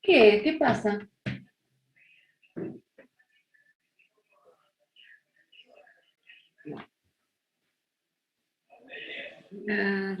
¿Qué? ¿Qué pasa? Ah,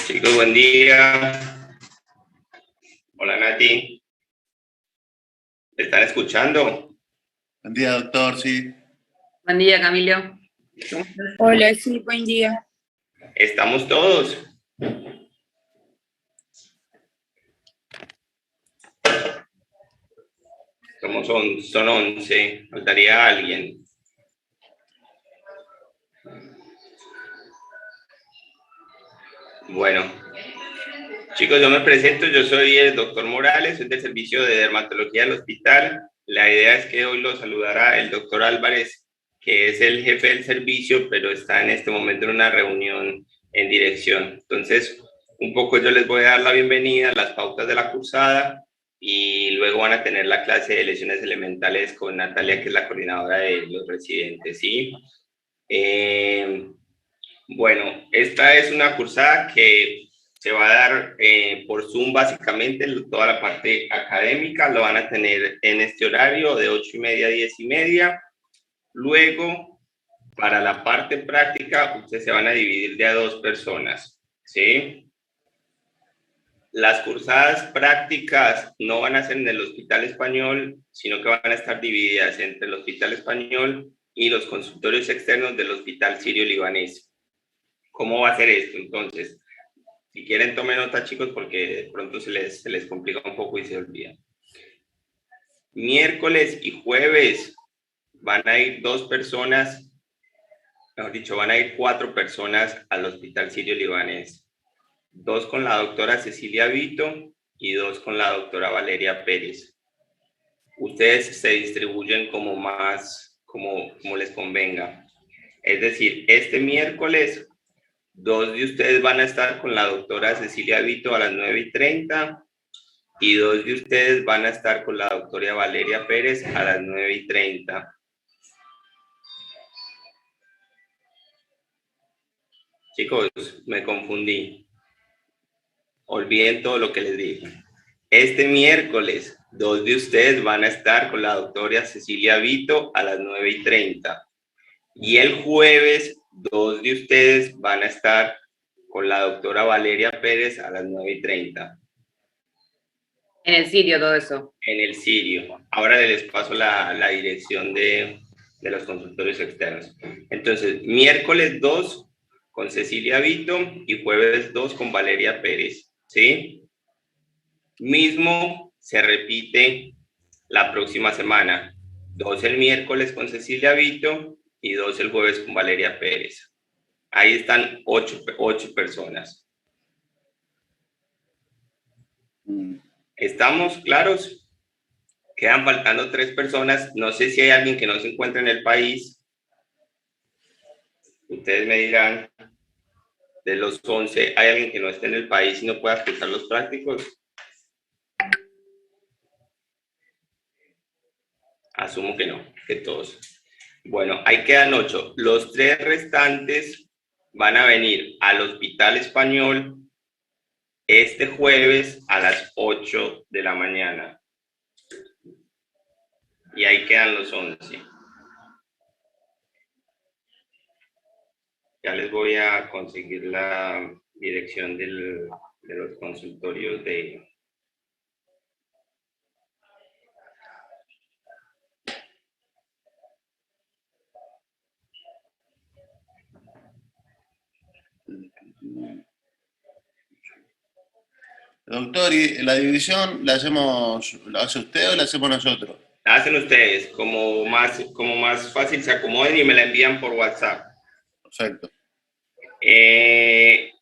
Chicos, buen día. Hola, Nati. ¿Me están escuchando? Buen día, doctor, sí. buen día, Camilo. Hola, sí, buen día. ¿Estamos todos? Son 11. Faltaría alguien. Bueno, Chicos, yo me presento, yo soy el doctor Morales, soy del servicio de dermatología del hospital. La idea es que hoy lo saludará el doctor Álvarez, que es el jefe del servicio, pero está en este momento en una reunión en dirección. Entonces, un poco yo les voy a dar la bienvenida, las pautas de la cursada, y luego van a tener la clase de lesiones elementales con Natalia, que es la coordinadora de los residentes, ¿sí? Bueno, esta es una cursada que se va a dar por Zoom básicamente, toda la parte académica lo van a tener en este horario de 8:30 a 10:30. Luego, para la parte práctica, ustedes se van a dividir de a 2 personas, ¿sí? Las cursadas prácticas no van a ser en el Hospital Español, sino que van a estar divididas entre el Hospital Español y los consultorios externos del Hospital Sirio-Libanés. ¿Cómo va a ser esto? Entonces, si quieren, tomen nota, chicos, porque de pronto se les complica un poco y se olvidan. Miércoles y jueves van a ir 2 personas, mejor dicho, van a ir 4 personas al Hospital Sirio-Libanés. 2 con la doctora Cecilia Vito y 2 con la doctora Valeria Pérez. Ustedes se distribuyen como les convenga. Es decir, este miércoles, 2 de ustedes van a estar con la doctora Cecilia Vito a las 9:30 y 2 de ustedes van a estar con la doctora Valeria Pérez a las 9:30. Chicos, me confundí. Olviden todo lo que les dije. Este miércoles, 2 de ustedes van a estar con la doctora Cecilia Vito a las 9:30. Y el jueves, 2 de ustedes van a estar con la doctora Valeria Pérez a las 9:30. En el Sirio todo eso. En el Sirio. Ahora les paso la dirección de los consultorios externos. Entonces, miércoles 2 con Cecilia Vito y jueves 2 con Valeria Pérez, ¿sí? Mismo se repite la próxima semana. 2 el miércoles con Cecilia Vito y 2 el jueves con Valeria Pérez. Ahí están 8 personas. ¿Estamos claros? Quedan faltando 3 personas. No sé si hay alguien que no se encuentra en el país. Ustedes me dirán, de los 11, ¿hay alguien que no esté en el país y no pueda aplicar los prácticos? Asumo que no, que todos. Bueno, ahí quedan 8. Los 3 restantes van a venir al Hospital Español este jueves a las 8 de la mañana. Y ahí quedan los 11. Ya les voy a conseguir la dirección de los consultorios de... Doctor, ¿y la división la hace usted o la hacemos nosotros? Hacen ustedes, como más fácil se acomoden y me la envían por WhatsApp. Perfecto.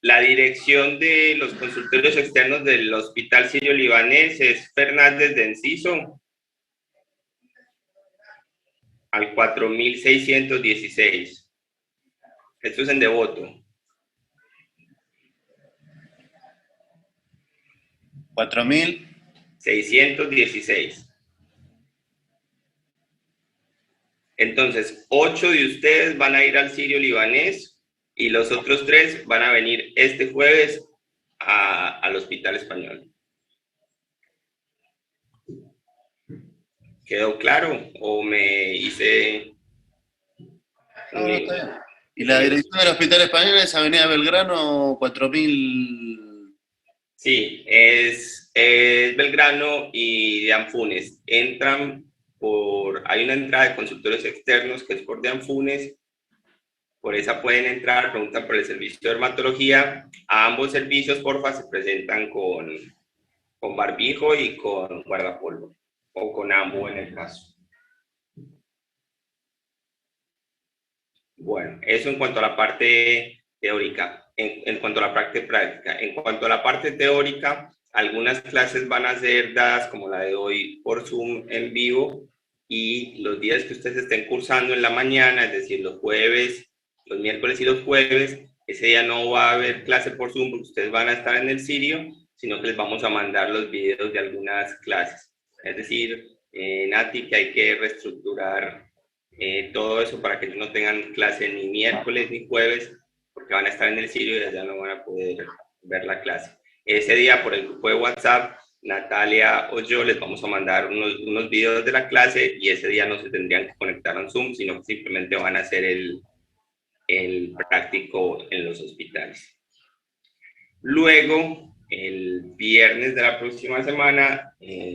La dirección de los consultorios externos del Hospital Sirio-Libanés es Fernández de Enciso al 4616. Esto es en Devoto. 4.616. Entonces, 8 de ustedes van a ir al Sirio-Libanés y los otros 3 van a venir este jueves al Hospital Español. ¿Quedó claro o me hice...? No, está bien. ¿Y la dirección del Hospital Español es Avenida Belgrano 4000? Sí, es Belgrano y de Anfunes. Hay una entrada de consultorios externos que es por de Anfunes. Por esa pueden entrar, preguntan por el servicio de dermatología. A ambos servicios, porfa, se presentan con barbijo y con guardapolvo, o con ambos en el caso. Bueno, eso en cuanto a la parte teórica. en cuanto a la parte práctica. En cuanto a la parte teórica, algunas clases van a ser dadas, como la de hoy, por Zoom en vivo, y los días que ustedes estén cursando en la mañana, es decir, los jueves, los miércoles y los jueves, ese día no va a haber clase por Zoom porque ustedes van a estar en el Sirio, sino que les vamos a mandar los videos de algunas clases. Es decir, Nati, que hay que reestructurar todo eso para que ellos no tengan clase ni miércoles ni jueves, porque van a estar en el Sirio y allá no van a poder ver la clase. Ese día, por el grupo de WhatsApp, Natalia o yo les vamos a mandar unos videos de la clase y ese día no se tendrían que conectar a Zoom, sino que simplemente van a hacer el práctico en los hospitales. Luego, el viernes de la próxima semana,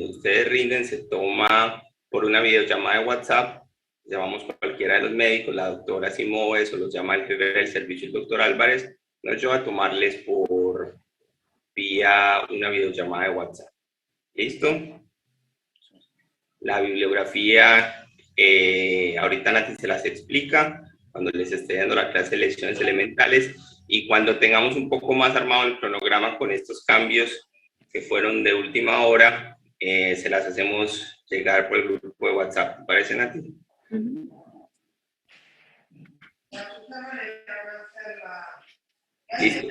ustedes rinden, se toma por una videollamada de WhatsApp, llamamos a cualquiera de los médicos, la doctora Simoes o los llama el jefe del servicio, el doctor Álvarez, nos lleva a tomarles por vía una videollamada de WhatsApp. ¿Listo? La bibliografía, ahorita Nati se las explica cuando les esté dando la clase de lecciones elementales, y cuando tengamos un poco más armado el cronograma con estos cambios que fueron de última hora, se las hacemos llegar por el grupo de WhatsApp. ¿Te parece, Nati? ¿Listo?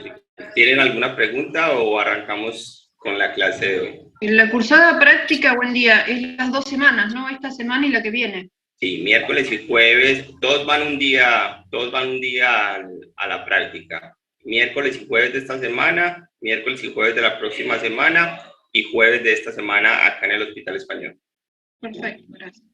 ¿Tienen alguna pregunta o arrancamos con la clase de hoy? La cursada práctica, buen día, es las 2 semanas, ¿no? Esta semana y la que viene. Sí, miércoles y jueves, todos van un día a la práctica. Miércoles y jueves de esta semana, miércoles y jueves de la próxima semana y jueves de esta semana acá en el Hospital Español. Perfecto, gracias.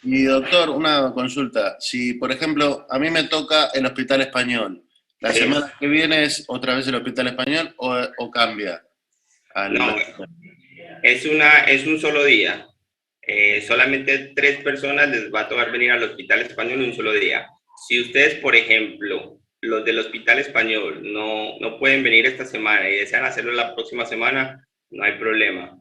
Y doctor, una consulta. Si, por ejemplo, a mí me toca el Hospital Español, ¿la Sí. semana que viene es otra vez el Hospital Español o cambia? No, es un solo día. Solamente 3 personas les va a tocar venir al Hospital Español en un solo día. Si ustedes, por ejemplo, los del Hospital Español no pueden venir esta semana y desean hacerlo la próxima semana, no hay problema.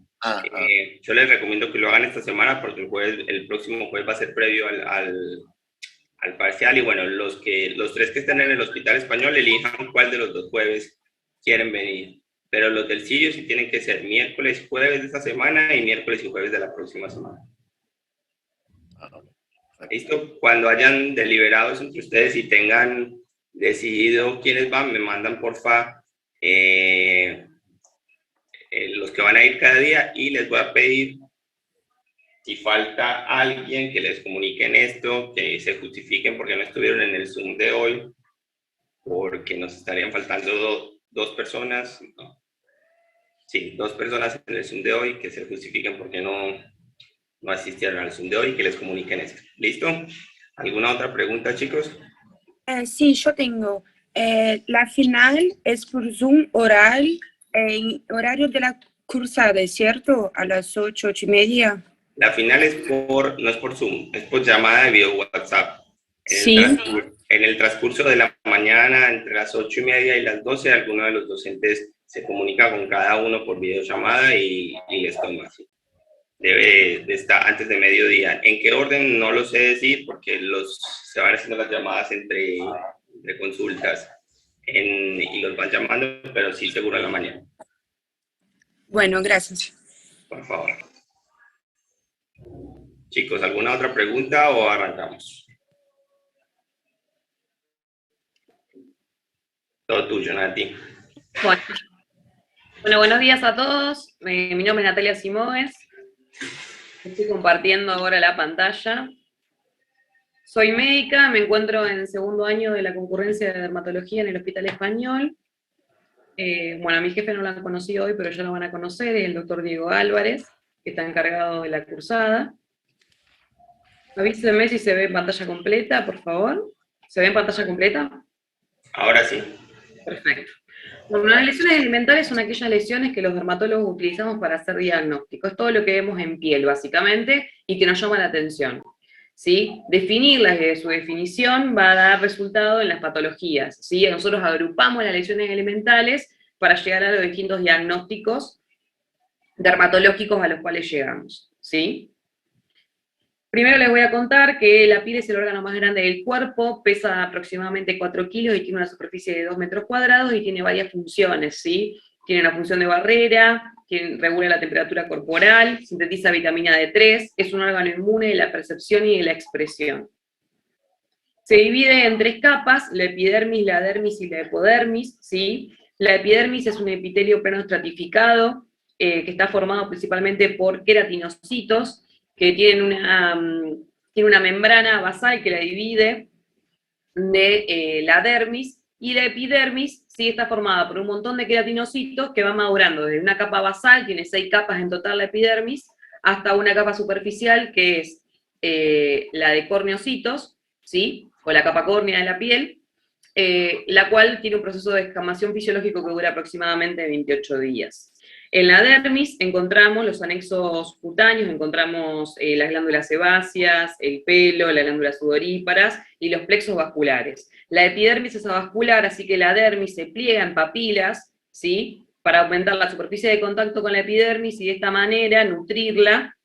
Yo les recomiendo que lo hagan esta semana porque el próximo jueves va a ser previo al parcial, y bueno, los 3 que están en el Hospital Español elijan cuál de los 2 jueves quieren venir. Pero los del Sirio sí tienen que ser miércoles y jueves de esta semana y miércoles y jueves de la próxima semana. ¿Listo? Cuando hayan deliberado eso entre ustedes y tengan decidido quiénes van, me mandan porfa los que van a ir cada día, y les voy a pedir, si falta alguien, que les comuniquen esto, que se justifiquen porque no estuvieron en el Zoom de hoy, porque nos estarían faltando dos personas. No. Sí, 2 personas en el Zoom de hoy, que se justifiquen porque no asistieron al Zoom de hoy, y que les comuniquen esto. ¿Listo? ¿Alguna otra pregunta, chicos? Sí, yo tengo. La final es por Zoom oral, en horario de la cursada, ¿cierto? A las 8, 8:30. La final no es por Zoom, es por llamada de video WhatsApp. Sí. En el transcurso de la mañana, entre las 8:30 y las 12, alguno de los docentes se comunica con cada uno por videollamada y les toma. ¿Sí? Debe de estar antes de mediodía. ¿En qué orden? No lo sé decir porque se van haciendo las llamadas entre consultas y los van llamando, pero sí seguro en la mañana. Bueno, gracias. Por favor. Chicos, ¿alguna otra pregunta o arrancamos? Todo tuyo, Nati. Bueno, buenos días a todos. Mi nombre es Natalia Simoes. Estoy compartiendo ahora la pantalla. Soy médica, me encuentro en segundo año de la concurrencia de dermatología en el Hospital Español. Bueno, a mi jefe no lo han conocido hoy, pero ya lo van a conocer, el doctor Diego Álvarez, que está encargado de la cursada. Avísenme si se ve en pantalla completa, por favor. ¿Se ve en pantalla completa? Ahora sí. Perfecto. Bueno, las lesiones elementales son aquellas lesiones que los dermatólogos utilizamos para hacer diagnóstico. Es todo lo que vemos en piel, básicamente, y que nos llama la atención. ¿Sí? Definirlas desde su definición va a dar resultado en las patologías. ¿Sí? Nosotros agrupamos las lesiones elementales para llegar a los distintos diagnósticos dermatológicos a los cuales llegamos. ¿Sí? Primero les voy a contar que la piel es el órgano más grande del cuerpo, pesa aproximadamente 4 kilos y tiene una superficie de 2 metros cuadrados y tiene varias funciones, ¿sí? Tiene una función de barrera, regula la temperatura corporal, sintetiza vitamina D3, es un órgano inmune de la percepción y de la expresión. Se divide en 3 capas, la epidermis, la dermis y la hipodermis, ¿sí? La epidermis es un epitelio plano estratificado, que está formado principalmente por queratinocitos, que tienen una membrana basal que la divide de la dermis, y la epidermis sí está formada por un montón de queratinocitos que van madurando desde una capa basal, tiene 6 capas en total la epidermis, hasta una capa superficial que es la de corneocitos, ¿sí? O la capa córnea de la piel, la cual tiene un proceso de descamación fisiológico que dura aproximadamente 28 días. En la dermis encontramos los anexos cutáneos, encontramos las glándulas sebáceas, el pelo, las glándulas sudoríparas y los plexos vasculares. La epidermis es avascular, así que la dermis se pliega en papilas, ¿sí? Para aumentar la superficie de contacto con la epidermis y de esta manera nutrirla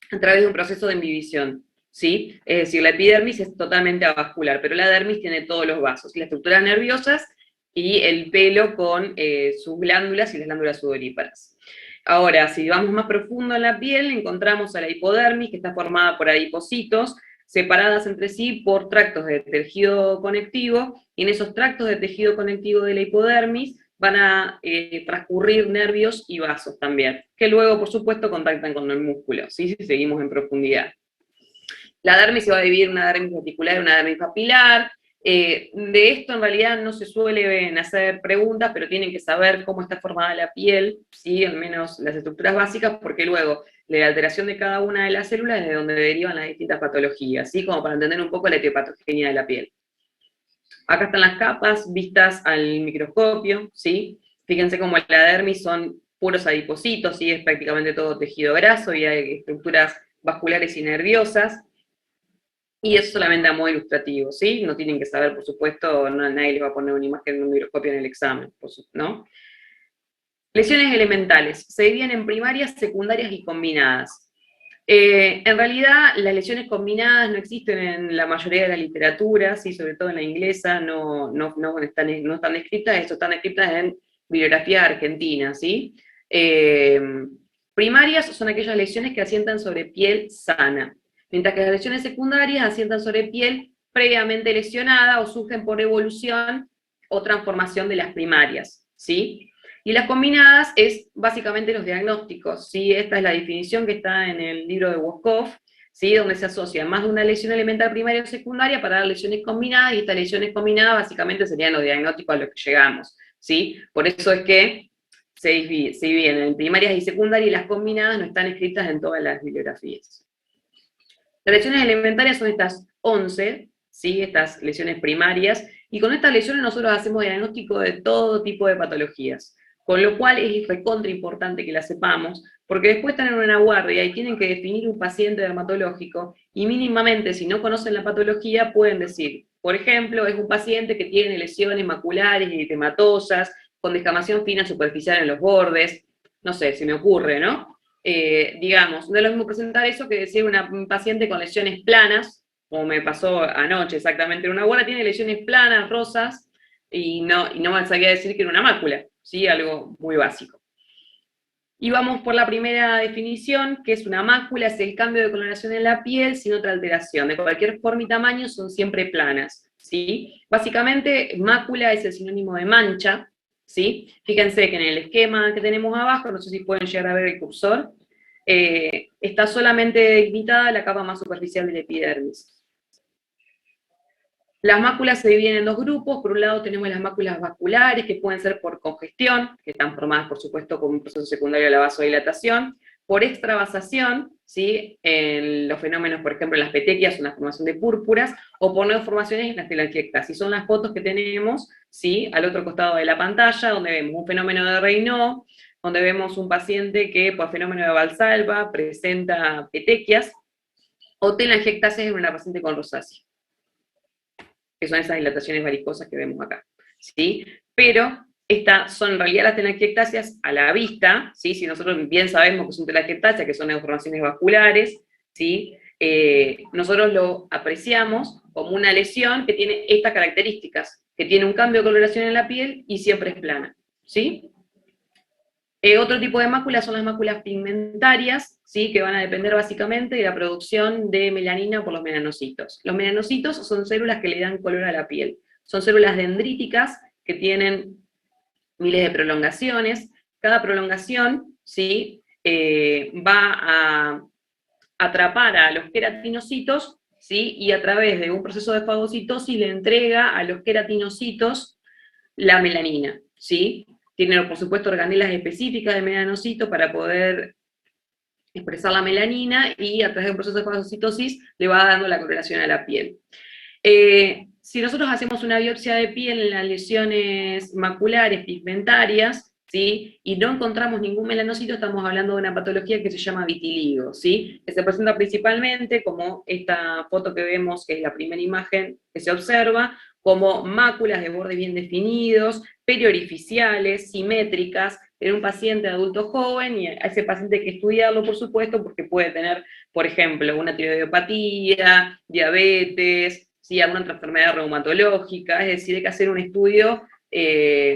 a través de un proceso de imbibición, ¿sí? Es decir, la epidermis es totalmente avascular, pero la dermis tiene todos los vasos, las estructuras nerviosas y el pelo con sus glándulas y las glándulas sudoríparas. Ahora, si vamos más profundo en la piel, encontramos a la hipodermis, que está formada por adipocitos, separadas entre sí por tractos de tejido conectivo, y en esos tractos de tejido conectivo de la hipodermis van a transcurrir nervios y vasos también, que luego, por supuesto, contactan con el músculo, ¿sí? Si seguimos en profundidad. La dermis se va a dividir en una dermis reticular y una dermis papilar. De esto en realidad no se suelen hacer preguntas, pero tienen que saber cómo está formada la piel, ¿sí? Al menos las estructuras básicas, porque luego la alteración de cada una de las células es de donde derivan las distintas patologías, ¿sí? Como para entender un poco la etiopatogenia de la piel. Acá están las capas vistas al microscopio, ¿sí? Fíjense cómo la dermis son puros adipocitos, ¿sí? Es prácticamente todo tejido graso y hay estructuras vasculares y nerviosas. Y eso solamente a modo ilustrativo, ¿sí? No tienen que saber, por supuesto, nadie les va a poner una imagen en un microscopio en el examen, ¿no? Lesiones elementales. Se dividen en primarias, secundarias y combinadas. En realidad, las lesiones combinadas no existen en la mayoría de la literatura, ¿sí? Sobre todo en la inglesa, no están escritas, esto están escritas en bibliografía argentina, ¿sí? Primarias son aquellas lesiones que asientan sobre piel sana, mientras que las lesiones secundarias asientan sobre piel previamente lesionada o surgen por evolución o transformación de las primarias, ¿sí? Y las combinadas es básicamente los diagnósticos, ¿sí? Esta es la definición que está en el libro de Woskoff, ¿sí? Donde se asocia más de una lesión elemental primaria o secundaria para dar lesiones combinadas, y estas lesiones combinadas básicamente serían los diagnósticos a los que llegamos, ¿sí? Por eso es que se dividen en primarias y secundarias, y las combinadas no están escritas en todas las bibliografías. Las lesiones elementarias son estas 11, ¿sí? Estas lesiones primarias, y con estas lesiones nosotros hacemos diagnóstico de todo tipo de patologías, con lo cual es recontra importante que la sepamos, porque después están en una guardia y tienen que definir un paciente dermatológico, y mínimamente, si no conocen la patología, pueden decir, por ejemplo, es un paciente que tiene lesiones maculares y eritematosas, con descamación fina superficial en los bordes, no sé, se me ocurre, ¿no? Digamos, no es lo mismo presentar eso que decir un paciente con lesiones planas, como me pasó anoche exactamente, una guardia tiene lesiones planas, rosas, y no me sabía decir que era una mácula, ¿sí? Algo muy básico. Y vamos por la primera definición, que es una mácula, es el cambio de coloración en la piel sin otra alteración, de cualquier forma y tamaño, son siempre planas, ¿sí? Básicamente, mácula es el sinónimo de mancha, ¿sí? Fíjense que en el esquema que tenemos abajo, no sé si pueden llegar a ver el cursor, está solamente delimitada la capa más superficial de la epidermis. Las máculas se dividen en dos grupos. Por un lado tenemos las máculas vasculares, que pueden ser por congestión, que están formadas, por supuesto, como un proceso secundario de la vasodilatación, por extravasación, ¿sí? En los fenómenos, por ejemplo, en las petequias, una formación de púrpuras, o por neoformaciones en las telangiectasias. Y son las fotos que tenemos, ¿sí? Al otro costado de la pantalla, donde vemos un fenómeno de Raynaud, donde vemos un paciente que por fenómeno de Valsalva presenta petequias, o telangiectasias en una paciente con rosácea, que son esas dilataciones varicosas que vemos acá, ¿sí? Pero estas son en realidad las telangiectasias a la vista, ¿sí? Si nosotros bien sabemos que son telangiectasias, que son neoformaciones vasculares, ¿sí? nosotros lo apreciamos como una lesión que tiene estas características, que tiene un cambio de coloración en la piel y siempre es plana, ¿sí? Otro tipo de máculas son las máculas pigmentarias, ¿sí? Que van a depender básicamente de la producción de melanina por los melanocitos. Los melanocitos son células que le dan color a la piel. Son células dendríticas que tienen miles de prolongaciones. Cada prolongación, ¿sí? Va a atrapar a los queratinocitos, ¿sí? Y a través de un proceso de fagocitosis le entrega a los queratinocitos la melanina, ¿sí? Tienen, por supuesto, organelas específicas de melanocitos para poder expresar la melanina y a través de un proceso de fagocitosis le va dando la coloración a la piel. Si nosotros hacemos una biopsia de piel en las lesiones maculares pigmentarias, ¿sí? Y no encontramos ningún melanocito, estamos hablando de una patología que se llama vitiligo, ¿sí? Que se presenta principalmente como esta foto que vemos, que es la primera imagen que se observa, como máculas de bordes bien definidos, periorificiales, simétricas, en un paciente adulto joven, y a ese paciente hay que estudiarlo, por supuesto, porque puede tener, por ejemplo, una tiroidopatía, diabetes, ¿sí? Alguna otra enfermedad reumatológica, es decir, hay que hacer un estudio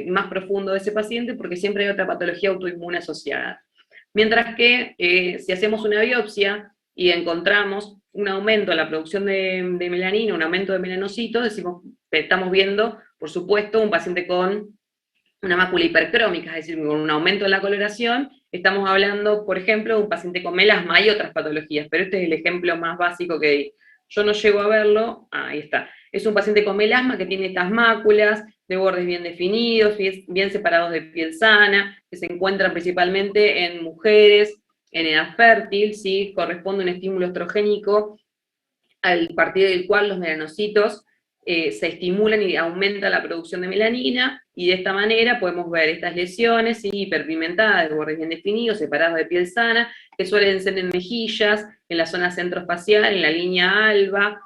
más profundo de ese paciente porque siempre hay otra patología autoinmune asociada. Mientras que si hacemos una biopsia y encontramos un aumento en la producción de melanina, un aumento de melanocitos, decimos que estamos viendo, por supuesto, un paciente con una mácula hipercrómica, es decir, con un aumento en la coloración. Estamos hablando, por ejemplo, de un paciente con melasma y otras patologías, pero este es el ejemplo más básico que di. Yo no llego a verlo, ahí está. Es un paciente con melasma que tiene estas máculas de bordes bien definidos, bien separados de piel sana, que se encuentran principalmente en mujeres en edad fértil, ¿sí? Corresponde a un estímulo estrogénico a partir del cual los melanocitos se estimulan y aumenta la producción de melanina, y de esta manera podemos ver estas lesiones, ¿sí? Hiperpigmentadas, de bordes bien definidos, separados de piel sana, que suelen ser en mejillas, en la zona centrofacial, en la línea alba,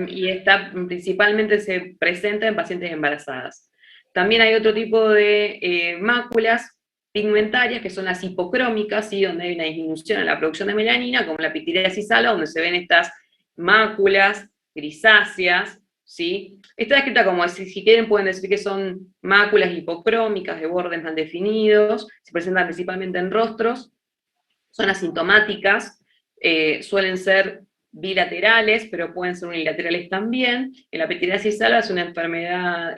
y esta principalmente se presenta en pacientes embarazadas. También hay otro tipo de máculas pigmentarias, que son las hipocrómicas, ¿sí? Donde hay una disminución en la producción de melanina, como la pitiriasis alba, donde se ven estas máculas grisáceas, ¿sí? Está descrita como, si quieren pueden decir que son máculas hipocrómicas de bordes mal definidos, se presentan principalmente en rostros, son asintomáticas, suelen ser bilaterales, pero pueden ser unilaterales también. En la pitiriasis alba es una enfermedad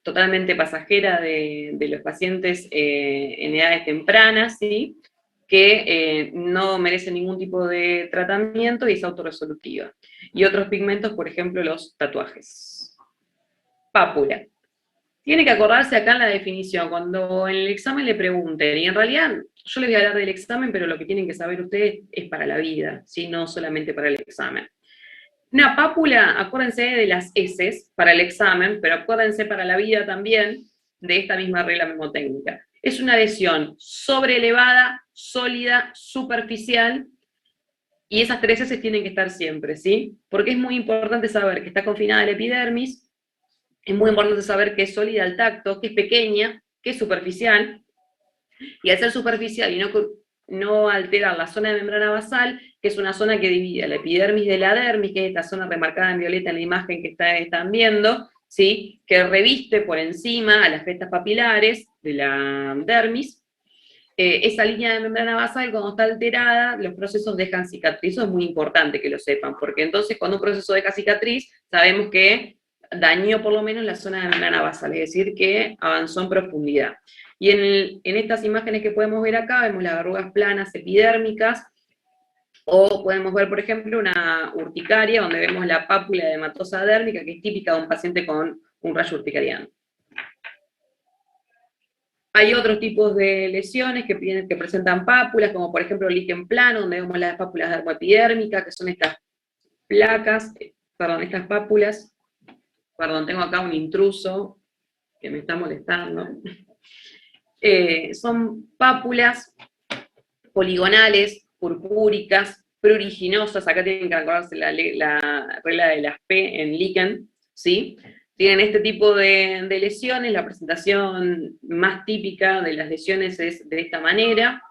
totalmente pasajera de los pacientes en edades tempranas, ¿sí? Que no merece ningún tipo de tratamiento y es autorresolutiva. Y otros pigmentos, por ejemplo, los tatuajes. Pápula. Tiene que acordarse acá en la definición, cuando en el examen le pregunten, y en realidad yo les voy a hablar del examen, pero lo que tienen que saber ustedes es para la vida, ¿sí? No solamente para el examen. Una pápula, acuérdense de las heces para el examen, pero acuérdense para la vida también de esta misma regla memotécnica. Es una lesión sobreelevada, sólida, superficial, y esas tres heces tienen que estar siempre, ¿sí? Porque es muy importante saber que está confinada la epidermis, es muy importante saber que es sólida al tacto, que es pequeña, que es superficial, y al ser superficial y no alterar la zona de membrana basal, que es una zona que divide la epidermis de la dermis, que es esta zona remarcada en violeta en la imagen que están viendo, ¿sí? Que reviste por encima a las crestas papilares de la dermis. Esa línea de membrana basal, cuando está alterada, los procesos dejan cicatriz. Eso es muy importante que lo sepan, porque entonces cuando un proceso deja cicatriz, sabemos que dañó por lo menos la zona de membrana basal, es decir, que avanzó en profundidad. Y en estas imágenes que podemos ver acá, vemos las verrugas planas epidérmicas, o podemos ver, por ejemplo, una urticaria, donde vemos la pápula edematosa dérmica, que es típica de un paciente con un rayo urticariano. Hay otros tipos de lesiones que presentan pápulas, como por ejemplo el líquen plano, donde vemos las pápulas dermoepidérmicas, que son estas placas, estas pápulas. Perdón, tengo acá un intruso que me está molestando. Son pápulas poligonales, purpúricas, pruriginosas. Acá tienen que acordarse la regla de las P en líquen, ¿sí? Tienen este tipo de lesiones. La presentación más típica de las lesiones es de esta manera.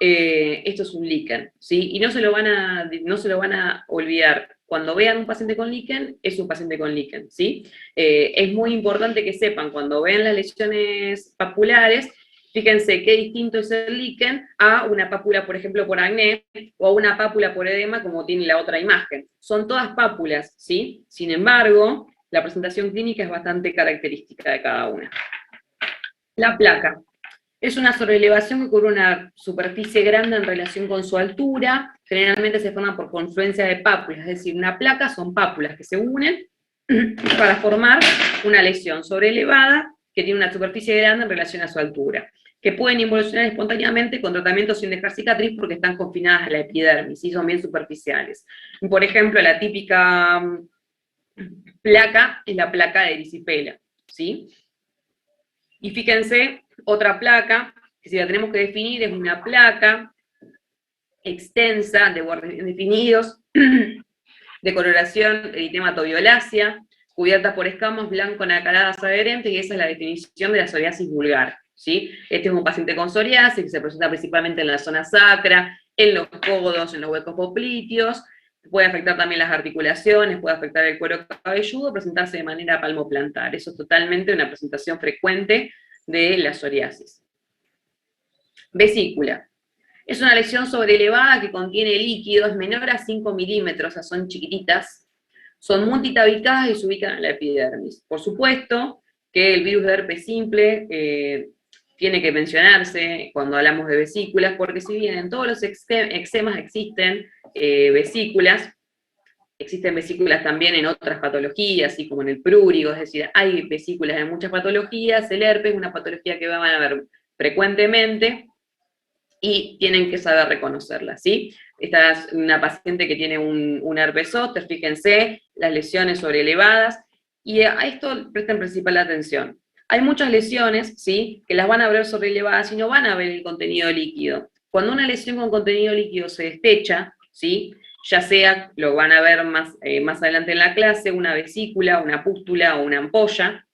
esto es un líquen, ¿sí? Y no se lo van a olvidar. Cuando vean un paciente con líquen, es un paciente con líquen, ¿sí? Es muy importante que sepan, cuando vean las lesiones papulares, fíjense qué distinto es el líquen a una pápula, por ejemplo, por acné, o a una pápula por edema, como tiene la otra imagen. Son todas pápulas, ¿sí? Sin embargo, la presentación clínica es bastante característica de cada una. La placa. Es una sobreelevación que cubre una superficie grande en relación con su altura, generalmente se forma por confluencia de pápulas, es decir, una placa son pápulas que se unen para formar una lesión sobreelevada que tiene una superficie grande en relación a su altura, que pueden involucionar espontáneamente con tratamientos sin dejar cicatriz porque están confinadas a la epidermis y son bien superficiales. Por ejemplo, la típica placa es la placa de erisipela, ¿sí? Y fíjense, otra placa, que si la tenemos que definir, es una placa extensa, de bordes bien definidos, de coloración eritematoviolacea, cubierta por escamas blanco-nacaradas adherentes, y esa es la definición de la psoriasis vulgar, ¿sí? Este es un paciente con psoriasis, que se presenta principalmente en la zona sacra, en los codos, en los huecos popliteos, puede afectar también las articulaciones, puede afectar el cuero cabelludo, presentarse de manera palmoplantar. Eso es totalmente una presentación frecuente de la psoriasis. Vesícula. Es una lesión sobreelevada que contiene líquido, es menor a 5 milímetros, o sea, son chiquititas, son multitabicadas y se ubican en la epidermis. Por supuesto que el virus de herpes simple tiene que mencionarse cuando hablamos de vesículas, porque si bien en todos los eczemas existen vesículas, existen vesículas también en otras patologías, así como en el prurigo, es decir, hay vesículas en muchas patologías, el herpes es una patología que van a ver frecuentemente y tienen que saber reconocerla, ¿sí? Esta es una paciente que tiene un herpes zóster, fíjense, las lesiones sobreelevadas, y a esto presten principal atención. Hay muchas lesiones, ¿sí?, que las van a ver sobreelevadas y no van a ver el contenido líquido. Cuando una lesión con contenido líquido se destecha, ¿sí?, ya sea, lo van a ver más adelante en la clase, una vesícula, una pústula o una ampolla,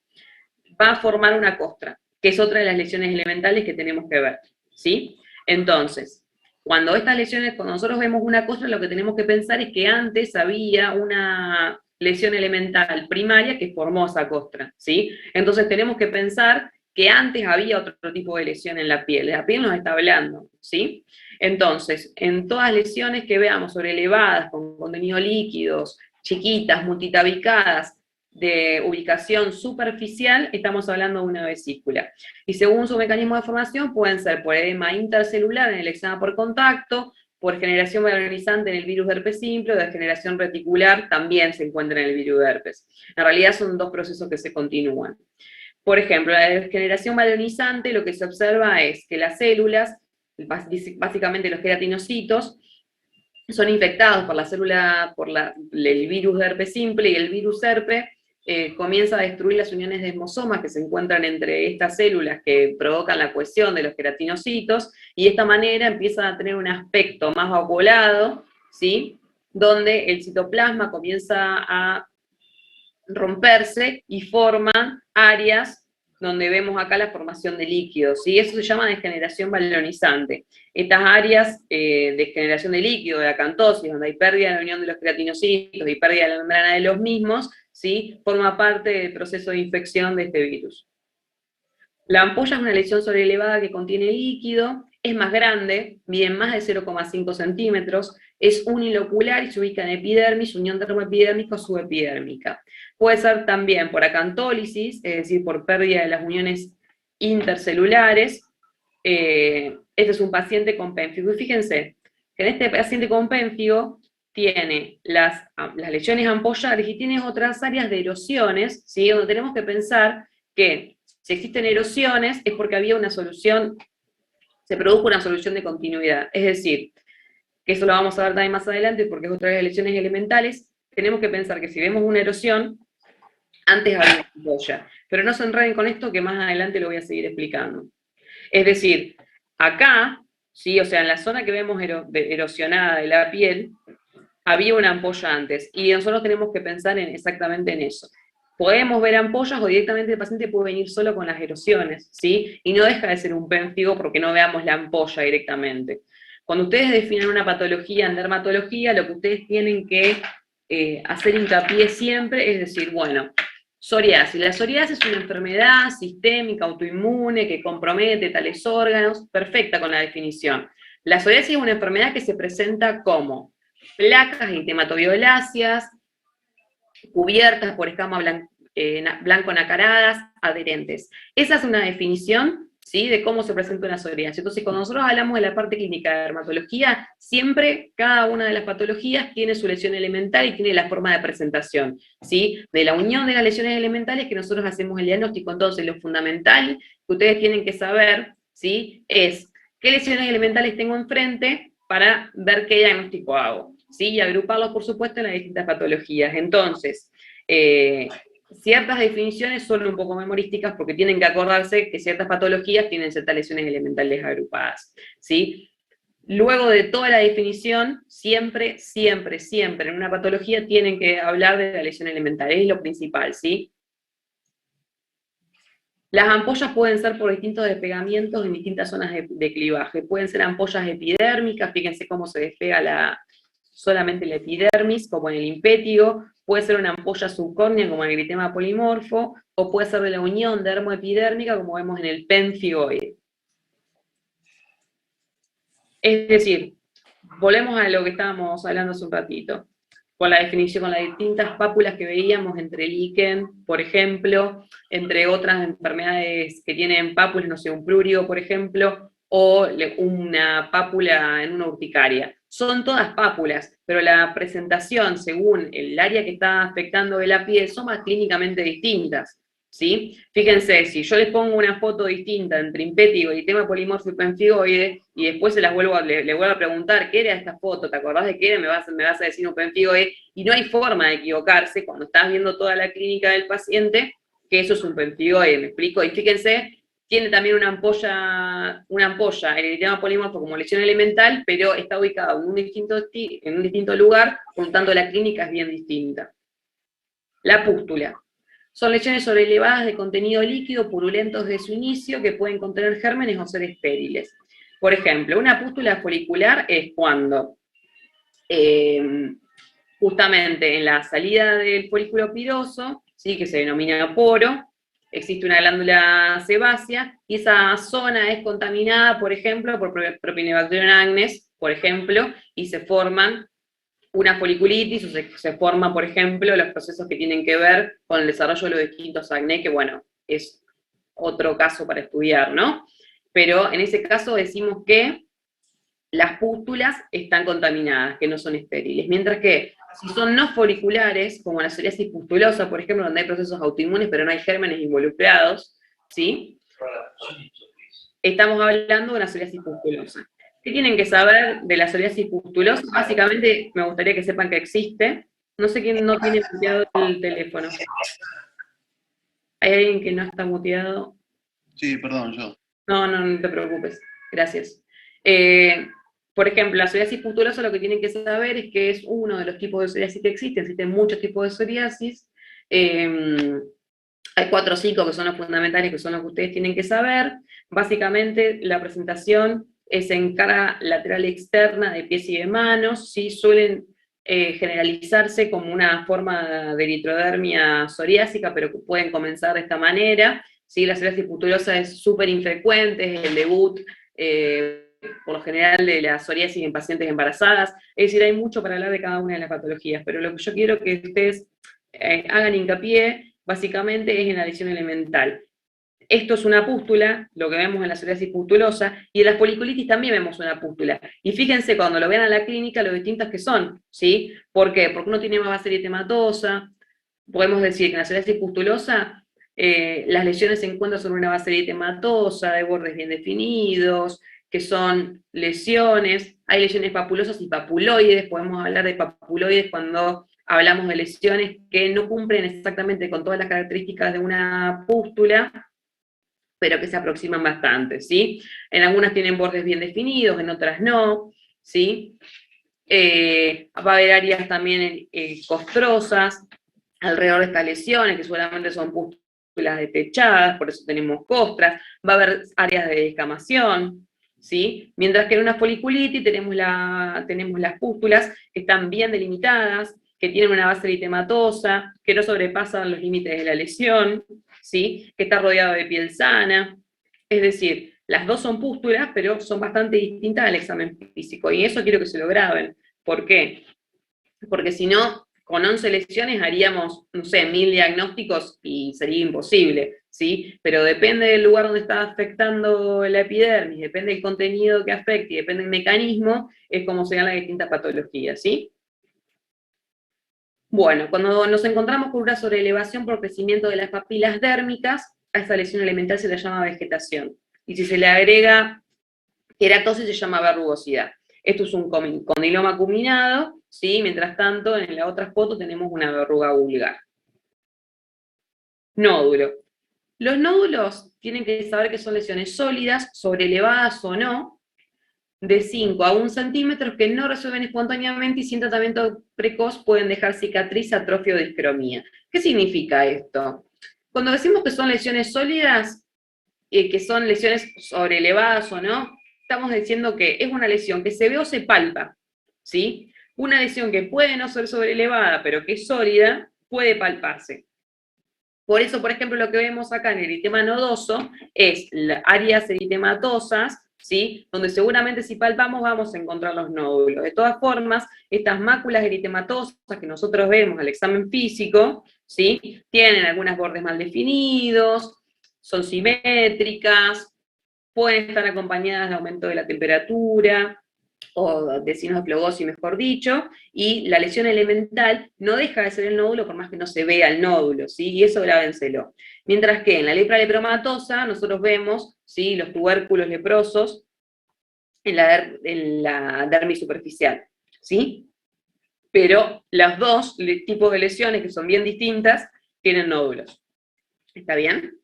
va a formar una costra, que es otra de las lesiones elementales que tenemos que ver, ¿sí? Entonces, cuando nosotros vemos una costra, lo que tenemos que pensar es que antes había una lesión elemental primaria que formó esa costra, ¿sí? Entonces tenemos que pensar que antes había otro tipo de lesión en la piel nos está hablando, ¿sí? Entonces, en todas lesiones que veamos sobreelevadas, con contenido líquidos, chiquitas, multitabicadas, de ubicación superficial, estamos hablando de una vesícula. Y según su mecanismo de formación, pueden ser por edema intercelular en el eczema por contacto, por generación valorizante en el virus de herpes simple, o de generación reticular también se encuentra en el virus de herpes. En realidad son dos procesos que se continúan. Por ejemplo, la generación valorizante, lo que se observa es que las células, básicamente los queratinocitos, son infectados por la célula, el virus de herpes simple, y el virus herpes comienza a destruir las uniones de desmosomas que se encuentran entre estas células que provocan la cohesión de los queratinocitos, y de esta manera empiezan a tener un aspecto más vacuolado, ¿sí?, donde el citoplasma comienza a romperse y forman áreas donde vemos acá la formación de líquidos, ¿sí? Eso se llama degeneración balonizante. Estas áreas de generación de líquido, de acantosis, donde hay pérdida de la unión de los queratinocitos y pérdida de la membrana de los mismos, ¿sí?, forma parte del proceso de infección de este virus. La ampolla es una lesión sobreelevada que contiene líquido, es más grande, mide más de 0,5 centímetros, es unilocular y se ubica en epidermis, unión dermoepidérmica o subepidérmica. Puede ser también por acantólisis, es decir, por pérdida de las uniones intercelulares. Este es un paciente con pénfigo. Y fíjense que en este paciente con pénfigo tiene las lesiones ampollares y tiene otras áreas de erosiones, ¿sí?, donde tenemos que pensar que si existen erosiones es porque había una solución, se produjo una solución de continuidad. Es decir, que eso lo vamos a ver también más adelante porque es otra de las lesiones elementales, tenemos que pensar que si vemos una erosión, antes había una ampolla. Pero no se enreden con esto, que más adelante lo voy a seguir explicando. Es decir, acá, ¿sí?, o sea, en la zona que vemos erosionada de la piel, había una ampolla antes, y nosotros tenemos que pensar exactamente en eso. Podemos ver ampollas o directamente el paciente puede venir solo con las erosiones, ¿sí? Y no deja de ser un pénfigo porque no veamos la ampolla directamente. Cuando ustedes definen una patología en dermatología, lo que ustedes tienen que hacer hincapié siempre es decir, bueno, psoriasis. La psoriasis es una enfermedad sistémica, autoinmune, que compromete tales órganos, perfecta con la definición. La psoriasis es una enfermedad que se presenta como placas eritematoviolaceas, cubiertas por escamas blanco-nacaradas, adherentes. Esa es una definición, ¿sí?, de cómo se presenta una psoriasis. Entonces, cuando nosotros hablamos de la parte clínica de dermatología, siempre cada una de las patologías tiene su lesión elemental y tiene la forma de presentación, ¿sí? De la unión de las lesiones elementales que nosotros hacemos el diagnóstico. Entonces, lo fundamental que ustedes tienen que saber, ¿sí?, es qué lesiones elementales tengo enfrente para ver qué diagnóstico hago, ¿sí? Y agruparlos, por supuesto, en las distintas patologías. Entonces, ciertas definiciones son un poco memorísticas porque tienen que acordarse que ciertas patologías tienen ciertas lesiones elementales agrupadas, ¿sí? Luego de toda la definición, siempre en una patología tienen que hablar de la lesión elemental, es lo principal, ¿sí? Las ampollas pueden ser por distintos despegamientos en distintas zonas de clivaje. Pueden ser ampollas epidérmicas, fíjense cómo se despega solamente la epidermis, como en el impétigo. Puede ser una ampolla subcórnea, como en el eritema polimorfo, o puede ser de la unión dermoepidérmica, como vemos en el pemphigoide. Es decir, volvemos a lo que estábamos hablando hace un ratito, con la definición, con las distintas pápulas que veíamos entre líquen, por ejemplo, entre otras enfermedades que tienen pápulas, no sé, un plúrido, por ejemplo, o una pápula en una urticaria. Son todas pápulas, pero la presentación según el área que está afectando de la piel son más clínicamente distintas, ¿sí? Fíjense, si yo les pongo una foto distinta entre impétigo, eritema polimorfo y pemphigoide, y después se las vuelvo a preguntar, ¿qué era esta foto? ¿Te acordás de qué era? Me vas a decir un pemphigoide, y no hay forma de equivocarse cuando estás viendo toda la clínica del paciente, que eso es un pemphigoide, ¿me explico? Y fíjense, tiene también una ampolla, el eritema polimorfo como lesión elemental, pero está ubicado en un distinto lugar, por lo tanto la clínica es bien distinta. La pústula. Son lesiones sobrelevadas de contenido líquido, purulentos desde su inicio, que pueden contener gérmenes o ser estériles. Por ejemplo, una pústula folicular es cuando justamente en la salida del folículo piloso, ¿sí?, que se denomina poro, existe una glándula sebácea, y esa zona es contaminada, por ejemplo, por Propionibacterium agnes, por ejemplo, y se forman una foliculitis, o se forman, por ejemplo, los procesos que tienen que ver con el desarrollo de los distintos acné, que bueno, es otro caso para estudiar, ¿no? Pero en ese caso decimos que las pústulas están contaminadas, que no son estériles, mientras que si son no foliculares, como la psoriasis pustulosa, por ejemplo, donde hay procesos autoinmunes pero no hay gérmenes involucrados, ¿sí? Estamos hablando de una psoriasis pustulosa. ¿Qué tienen que saber de la psoriasis pustulosa? Básicamente, me gustaría que sepan que existe. No sé quién no tiene muteado el teléfono. ¿Hay alguien que no está muteado? Sí, perdón, yo. No te preocupes. Gracias. Por ejemplo, la psoriasis pustulosa, lo que tienen que saber es que es uno de los tipos de psoriasis que existen muchos tipos de psoriasis. Hay 4 o 5 que son los fundamentales, que son los que ustedes tienen que saber. Básicamente, la presentación es en cara lateral externa de pies y de manos, ¿sí? Suelen generalizarse como una forma de eritrodermia psoriásica, pero que pueden comenzar de esta manera, ¿sí? La psoriasis pustulosa es súper infrecuente, es el debut, por lo general, de la psoriasis en pacientes embarazadas. Es decir, hay mucho para hablar de cada una de las patologías, pero lo que yo quiero que ustedes hagan hincapié, básicamente, es en la lesión elemental. Esto es una pústula, lo que vemos en la psoriasis pustulosa, y en la foliculitis también vemos una pústula. Y fíjense, cuando lo vean en la clínica, lo distintas que son, ¿sí? ¿Por qué? Porque uno tiene más base eritematosa. Podemos decir que en la psoriasis pustulosa las lesiones se encuentran sobre una base eritematosa, de bordes bien definidos, que son lesiones. Hay lesiones papulosas y papuloides. Podemos hablar de papuloides cuando hablamos de lesiones que no cumplen exactamente con todas las características de una pústula, pero que se aproximan bastante, ¿sí? En algunas tienen bordes bien definidos, en otras no, ¿sí? Va a haber áreas también costrosas alrededor de estas lesiones, que seguramente son pústulas detechadas, por eso tenemos costras. Va a haber áreas de descamación, ¿sí? Mientras que en una foliculitis tenemos las pústulas que están bien delimitadas, que tienen una base eritematosa, que no sobrepasan los límites de la lesión, ¿sí? Que está rodeado de piel sana. Es decir, las dos son pústulas, pero son bastante distintas al examen físico, y eso quiero que se lo graben. ¿Por qué? Porque si no, con 11 lesiones haríamos, no sé, 1000 diagnósticos y sería imposible, ¿sí? Pero depende del lugar donde está afectando la epidermis, depende del contenido que afecte y depende del mecanismo, es como se dan las distintas patologías, ¿sí? Bueno, cuando nos encontramos con una sobreelevación por crecimiento de las papilas dérmicas, a esta lesión elemental se le llama vegetación. Y si se le agrega queratosis se llama verrugosidad. Esto es un condiloma acuminado, ¿sí? Mientras tanto, en la otra foto tenemos una verruga vulgar. Nódulo. Los nódulos tienen que saber que son lesiones sólidas, sobreelevadas o no, de 5 a 1 centímetros, que no resuelven espontáneamente y sin tratamiento precoz pueden dejar cicatriz, atrofia o discromía. ¿Qué significa esto? Cuando decimos que son lesiones sólidas, que son lesiones sobreelevadas o no, estamos diciendo que es una lesión que se ve o se palpa, ¿sí? Una lesión que puede no ser sobreelevada, pero que es sólida, puede palparse. Por eso, por ejemplo, lo que vemos acá en el eritema nodoso es áreas eritematosas, ¿sí? Donde seguramente si palpamos vamos a encontrar los nódulos. De todas formas, estas máculas eritematosas que nosotros vemos al examen físico, ¿sí? Tienen algunos bordes mal definidos, son simétricas, pueden estar acompañadas de aumento de la temperatura, o de signos de flegosis, mejor dicho, y la lesión elemental no deja de ser el nódulo por más que no se vea el nódulo, ¿sí? Y eso grábenselo. Mientras que en la lepra lepromatosa nosotros vemos, ¿sí? Los tubérculos leprosos en la dermis superficial, ¿sí? Pero los dos tipos de lesiones, que son bien distintas, tienen nódulos. ¿Está bien?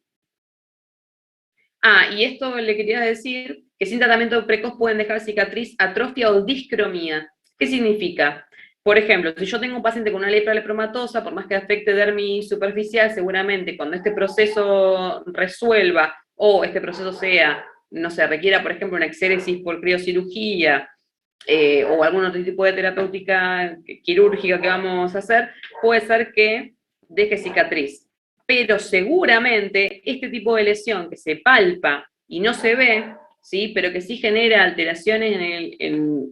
Ah, y esto le quería decir que sin tratamiento precoz pueden dejar cicatriz, atrofia o discromía. ¿Qué significa? Por ejemplo, si yo tengo un paciente con una lepra lepromatosa, por más que afecte dermis superficial, seguramente cuando este proceso resuelva o este proceso sea, no sé, requiera, por ejemplo, una exéresis por criocirugía o algún otro tipo de terapéutica quirúrgica que vamos a hacer, puede ser que deje cicatriz. Pero seguramente este tipo de lesión que se palpa y no se ve, ¿sí? Pero que sí genera alteraciones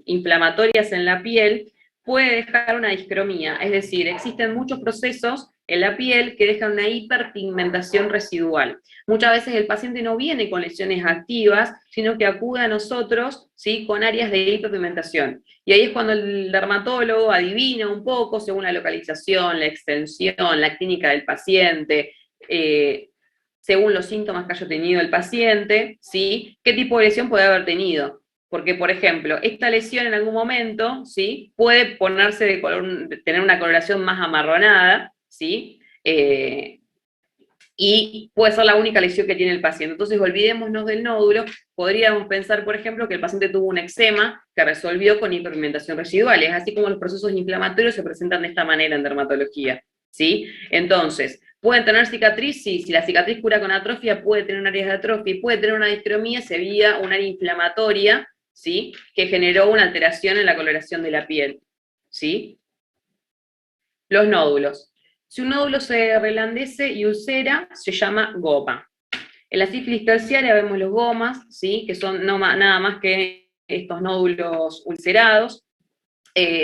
inflamatorias en la piel, puede dejar una discromía. Es decir, existen muchos procesos en la piel que dejan una hiperpigmentación residual. Muchas veces el paciente no viene con lesiones activas, sino que acude a nosotros, ¿sí? Con áreas de hiperpigmentación. Y ahí es cuando el dermatólogo adivina un poco, según la localización, la extensión, la clínica del paciente, según los síntomas que haya tenido el paciente, ¿sí? ¿Qué tipo de lesión puede haber tenido? Porque, por ejemplo, esta lesión en algún momento, ¿sí? Puede ponerse de color, tener una coloración más amarronada, ¿sí? Y puede ser la única lesión que tiene el paciente. Entonces, olvidémonos del nódulo. Podríamos pensar, por ejemplo, que el paciente tuvo un eczema que resolvió con hiperpigmentación residual. Es así como los procesos inflamatorios se presentan de esta manera en dermatología, ¿sí? Entonces, ¿pueden tener cicatriz? Sí, si la cicatriz cura con atrofia, puede tener áreas de atrofia y puede tener una discromía, sería un área inflamatoria, ¿sí? Que generó una alteración en la coloración de la piel, ¿sí? Los nódulos. Si un nódulo se reblandece y ulcera, se llama goma. En la sífilis terciaria vemos los gomas, ¿sí? Que son nada más que estos nódulos ulcerados.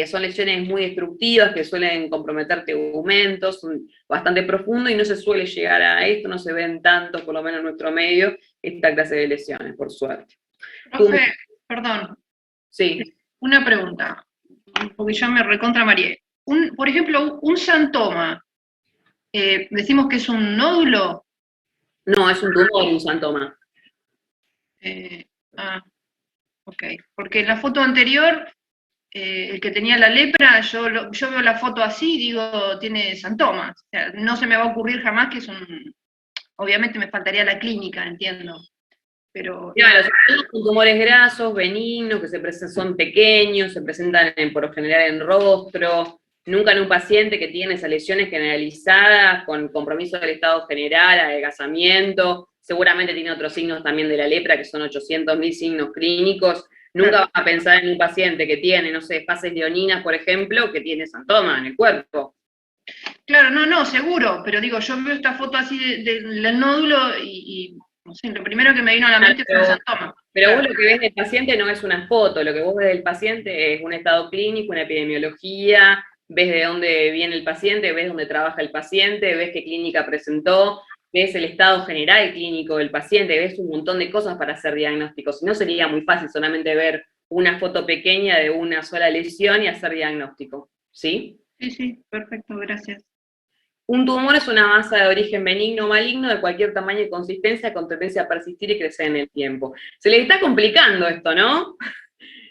Son lesiones muy destructivas que suelen comprometer tegumentos, son bastante profundos y no se suele llegar a esto, no se ven tanto, por lo menos en nuestro medio, esta clase de lesiones, por suerte. Profe, perdón, Sí. una pregunta, porque ya me recontra mareé. Por ejemplo, un xantoma, decimos que es un nódulo. No, es un tumor, un xantoma. Ok, porque en la foto anterior, el que tenía la lepra, yo veo la foto así y digo, tiene xantoma. O sea, no se me va a ocurrir jamás que es un... Obviamente me faltaría la clínica, entiendo. Pero... Claro, son tumores grasos, benignos, que son pequeños, se presentan por lo general en rostro, Nunca en un paciente que tiene esas lesiones generalizadas, con compromiso del estado general, adelgazamiento, seguramente tiene otros signos también de la lepra, que son 800.000 signos clínicos. Nunca vas a pensar en un paciente que tiene, no sé, fases leoninas, por ejemplo, que tiene santoma en el cuerpo. Claro, no, seguro, pero digo, yo veo esta foto así del nódulo y no sé, lo primero que me vino a la mente fue un santoma. Pero vos lo que ves del paciente no es una foto, lo que vos ves del paciente es un estado clínico, una epidemiología, ves de dónde viene el paciente, ves dónde trabaja el paciente, ves qué clínica presentó, ves el estado general clínico del paciente, ves un montón de cosas para hacer diagnósticos. Si no, sería muy fácil solamente ver una foto pequeña de una sola lesión y hacer diagnóstico, ¿sí? Sí, perfecto, gracias. Un tumor es una masa de origen benigno o maligno de cualquier tamaño y consistencia con tendencia a persistir y crecer en el tiempo. Se les está complicando esto, ¿no?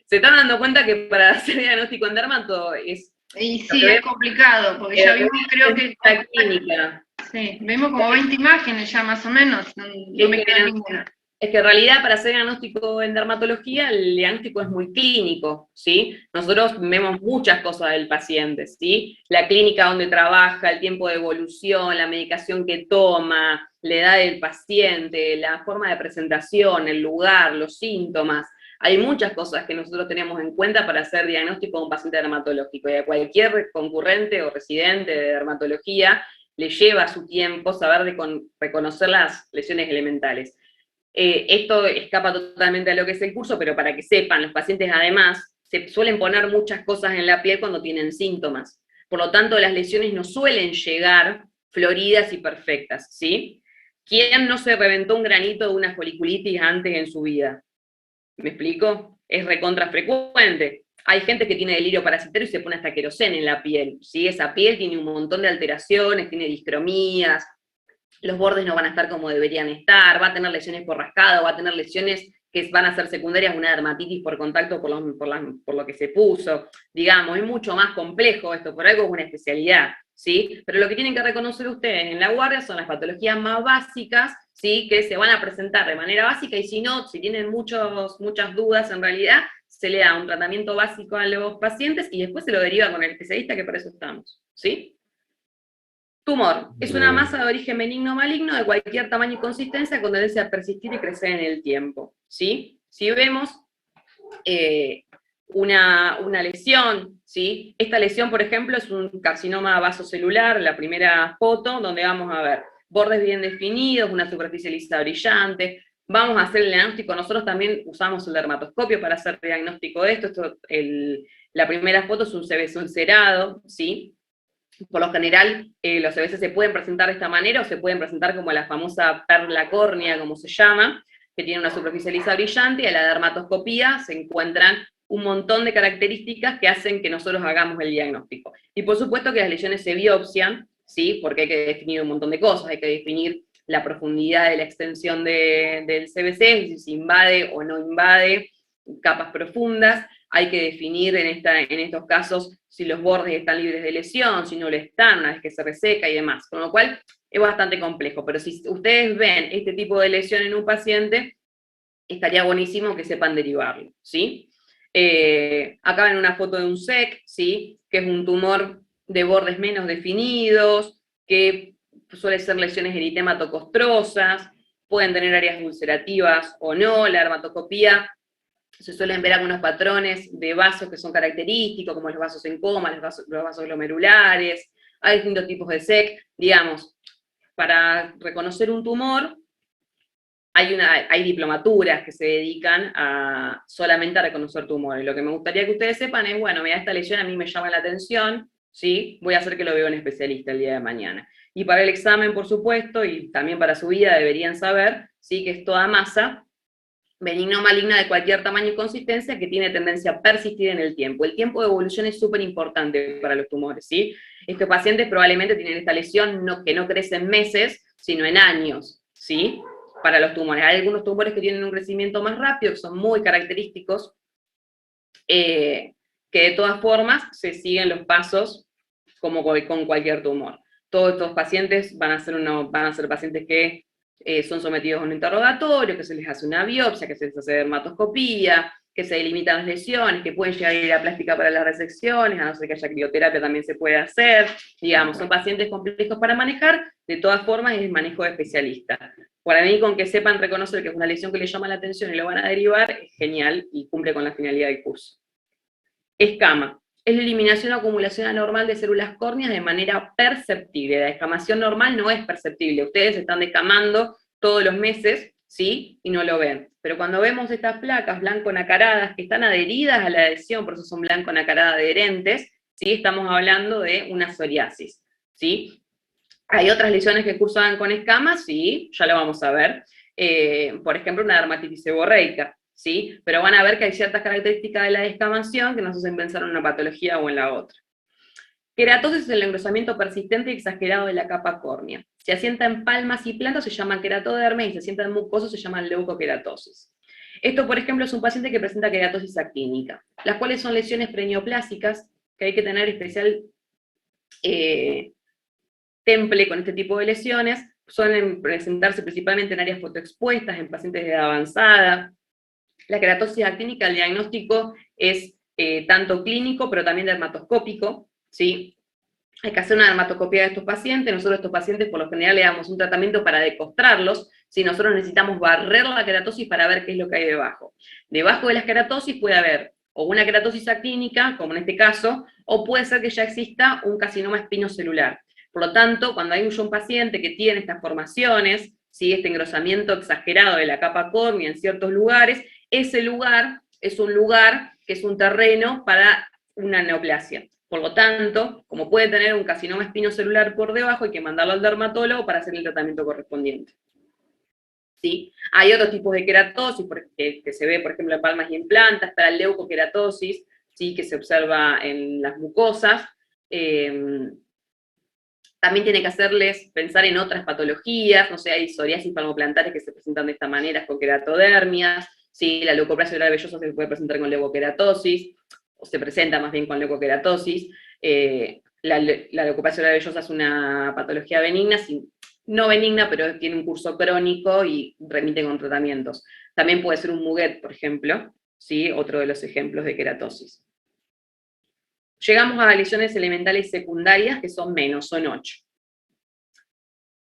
Se están dando cuenta que para hacer diagnóstico en dermato es... Y sí, es complicado, porque ya vimos, creo que... La clínica. Sí, vimos como 20 imágenes ya más o menos, no me queda ninguna. Es que en realidad para hacer diagnóstico en dermatología el diagnóstico es muy clínico, ¿sí? Nosotros vemos muchas cosas del paciente, ¿sí? La clínica donde trabaja, el tiempo de evolución, la medicación que toma, la edad del paciente, la forma de presentación, el lugar, los síntomas. Hay muchas cosas que nosotros tenemos en cuenta para hacer diagnóstico de un paciente dermatológico. Y a cualquier concurrente o residente de dermatología le lleva su tiempo saber reconocer las lesiones elementales. Esto escapa totalmente a lo que es el curso, pero para que sepan, los pacientes además se suelen poner muchas cosas en la piel cuando tienen síntomas. Por lo tanto, las lesiones no suelen llegar floridas y perfectas, ¿sí? ¿Quién no se reventó un granito de una foliculitis antes en su vida? ¿Me explico? Es recontra frecuente. Hay gente que tiene delirio parasitario y se pone hasta queroseno en la piel, ¿sí? Esa piel tiene un montón de alteraciones, tiene discromías, los bordes no van a estar como deberían estar, va a tener lesiones por rascado, va a tener lesiones que van a ser secundarias, una dermatitis por contacto por lo que se puso, digamos, es mucho más complejo esto, por algo es una especialidad, ¿sí? Pero lo que tienen que reconocer ustedes en la guardia son las patologías más básicas, ¿sí? Que se van a presentar de manera básica, y si no, si tienen muchas dudas en realidad, se le da un tratamiento básico a los pacientes y después se lo deriva con el especialista, que para eso estamos, ¿sí? Tumor. Es una masa de origen benigno o maligno de cualquier tamaño y consistencia con tendencia a persistir y crecer en el tiempo, ¿sí? Si vemos una lesión, ¿sí? Esta lesión, por ejemplo, es un carcinoma vasocelular, la primera foto, donde vamos a ver bordes bien definidos, una superficie lisa brillante. Vamos a hacer el diagnóstico. Nosotros también usamos el dermatoscopio para hacer el diagnóstico de esto. La primera foto es un CBC ulcerado, ¿sí? Por lo general, los CBC se pueden presentar de esta manera o se pueden presentar como la famosa perla córnea, como se llama, que tiene una superficie lisa brillante, y a la dermatoscopía se encuentran un montón de características que hacen que nosotros hagamos el diagnóstico. Y por supuesto que las lesiones se biopsian, ¿sí? Porque hay que definir un montón de cosas, hay que definir la profundidad de la extensión del CBC, si invade o no invade capas profundas, hay que definir en estos casos si los bordes están libres de lesión, si no lo están, una vez que se reseca y demás. Con lo cual es bastante complejo, pero si ustedes ven este tipo de lesión en un paciente, estaría buenísimo que sepan derivarlo, ¿sí? Acá ven una foto de un SEC, ¿sí? Que es un tumor de bordes menos definidos, que suele ser lesiones eritemato-costrosas, pueden tener áreas ulcerativas o no, la dermatoscopía se suelen ver algunos patrones de vasos que son característicos, como los vasos en coma, los vasos glomerulares, hay distintos tipos de SEC, digamos, para reconocer un tumor, hay diplomaturas que se dedican solamente a reconocer tumores. Lo que me gustaría que ustedes sepan es, bueno, mira, esta lesión a mí me llama la atención, ¿sí? Voy a hacer que lo vea un especialista el día de mañana. Y para el examen, por supuesto, y también para su vida deberían saber, ¿sí? Que es toda masa benigna o maligna de cualquier tamaño y consistencia que tiene tendencia a persistir en el tiempo. El tiempo de evolución es súper importante para los tumores, ¿sí? Estos pacientes probablemente tienen esta lesión que no crece en meses, sino en años, ¿sí? Para los tumores. Hay algunos tumores que tienen un crecimiento más rápido, que son muy característicos, que de todas formas se siguen los pasos como con cualquier tumor. Todos estos pacientes van a ser pacientes que son sometidos a un interrogatorio, que se les hace una biopsia, que se les hace dermatoscopía, que se delimitan las lesiones, que pueden llegar a ir a plástica para las resecciones, a no ser que haya crioterapia también se puede hacer, digamos, son pacientes complejos para manejar, de todas formas es el manejo de especialista. Para mí, con que sepan reconocer que es una lesión que les llama la atención y lo van a derivar, es genial y cumple con la finalidad del curso. Escama. Es la eliminación o acumulación anormal de células córneas de manera perceptible. La descamación normal no es perceptible. Ustedes están descamando todos los meses, ¿sí? Y no lo ven. Pero cuando vemos estas placas blanco-nacaradas que están adheridas a la adhesión, por eso son blanco-nacarada adherentes, ¿sí? Estamos hablando de una psoriasis, ¿sí? ¿Hay otras lesiones que cursan con escamas? Sí, ya lo vamos a ver. Por ejemplo, una dermatitis seborreica, ¿sí? Pero van a ver que hay ciertas características de la descamación que nos hacen pensar en una patología o en la otra. Queratosis es el engrosamiento persistente y exagerado de la capa córnea. Se asienta en palmas y plantas, se llama queratodermia, y se asienta en mucosos, se llama leucoqueratosis. Esto, por ejemplo, es un paciente que presenta queratosis actínica, las cuales son lesiones preneoplásicas, que hay que tener especial temple con este tipo de lesiones, suelen presentarse principalmente en áreas fotoexpuestas, en pacientes de edad avanzada. La queratosis actínica, el diagnóstico es tanto clínico, pero también dermatoscópico, ¿sí? Hay que hacer una dermatoscopia de estos pacientes. Nosotros a estos pacientes por lo general le damos un tratamiento para decostrarlos, si nosotros necesitamos barrer la queratosis para ver qué es lo que hay debajo. Debajo de las queratosis puede haber o una queratosis actínica, como en este caso, o puede ser que ya exista un carcinoma espinocelular. Por lo tanto, cuando hay un paciente que tiene estas formaciones, ¿sí? Este engrosamiento exagerado de la capa córnea en ciertos lugares, ese lugar es un lugar que es un terreno para una neoplasia. Por lo tanto, como puede tener un carcinoma espinocelular por debajo, hay que mandarlo al dermatólogo para hacer el tratamiento correspondiente. ¿Sí? Hay otros tipos de queratosis que se ve, por ejemplo, en palmas y en plantas, para el leucoqueratosis, ¿sí? Que se observa en las mucosas. También tiene que hacerles pensar en otras patologías, no sé, hay psoriasis palmoplantares que se presentan de esta manera con queratodermias, ¿sí? La leucoplasia oral vellosa se puede presentar con leucoqueratosis, o se presenta más bien con leucoqueratosis. La leucoplasia oral vellosa es una patología benigna, no benigna, pero tiene un curso crónico y remite con tratamientos. También puede ser un Muguet, por ejemplo, ¿sí? Otro de los ejemplos de queratosis. Llegamos a lesiones elementales secundarias, que son menos, son 8.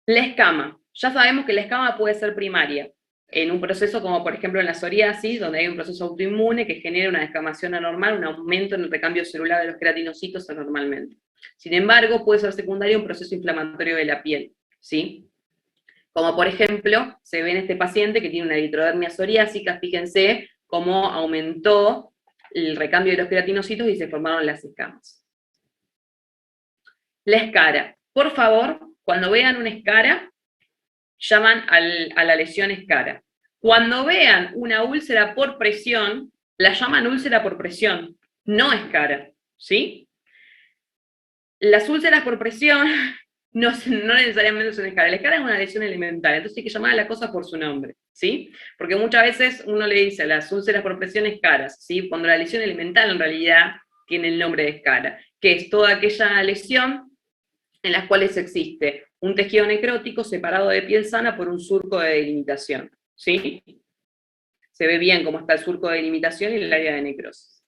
La escama. Ya sabemos que la escama puede ser primaria, en un proceso como por ejemplo en la psoriasis, donde hay un proceso autoinmune que genera una descamación anormal, un aumento en el recambio celular de los queratinocitos anormalmente. Sin embargo, puede ser secundaria un proceso inflamatorio de la piel, ¿sí? Como por ejemplo, se ve en este paciente que tiene una eritrodermia psoriásica, fíjense cómo aumentó el recambio de los queratinocitos y se formaron las escamas. La escara. Por favor, cuando vean una escara, llaman a la lesión escara. Cuando vean una úlcera por presión, la llaman úlcera por presión, no escara, ¿sí? Las úlceras por presión no necesariamente son escara. La escara es una lesión elemental, entonces hay que llamar a la cosa por su nombre, ¿sí? Porque muchas veces uno le dice a las úlceras por presión escaras, ¿sí? Cuando la lesión elemental en realidad tiene el nombre de escara, que es toda aquella lesión en las cuales existe un tejido necrótico separado de piel sana por un surco de delimitación, ¿sí? Se ve bien cómo está el surco de delimitación y el área de necrosis.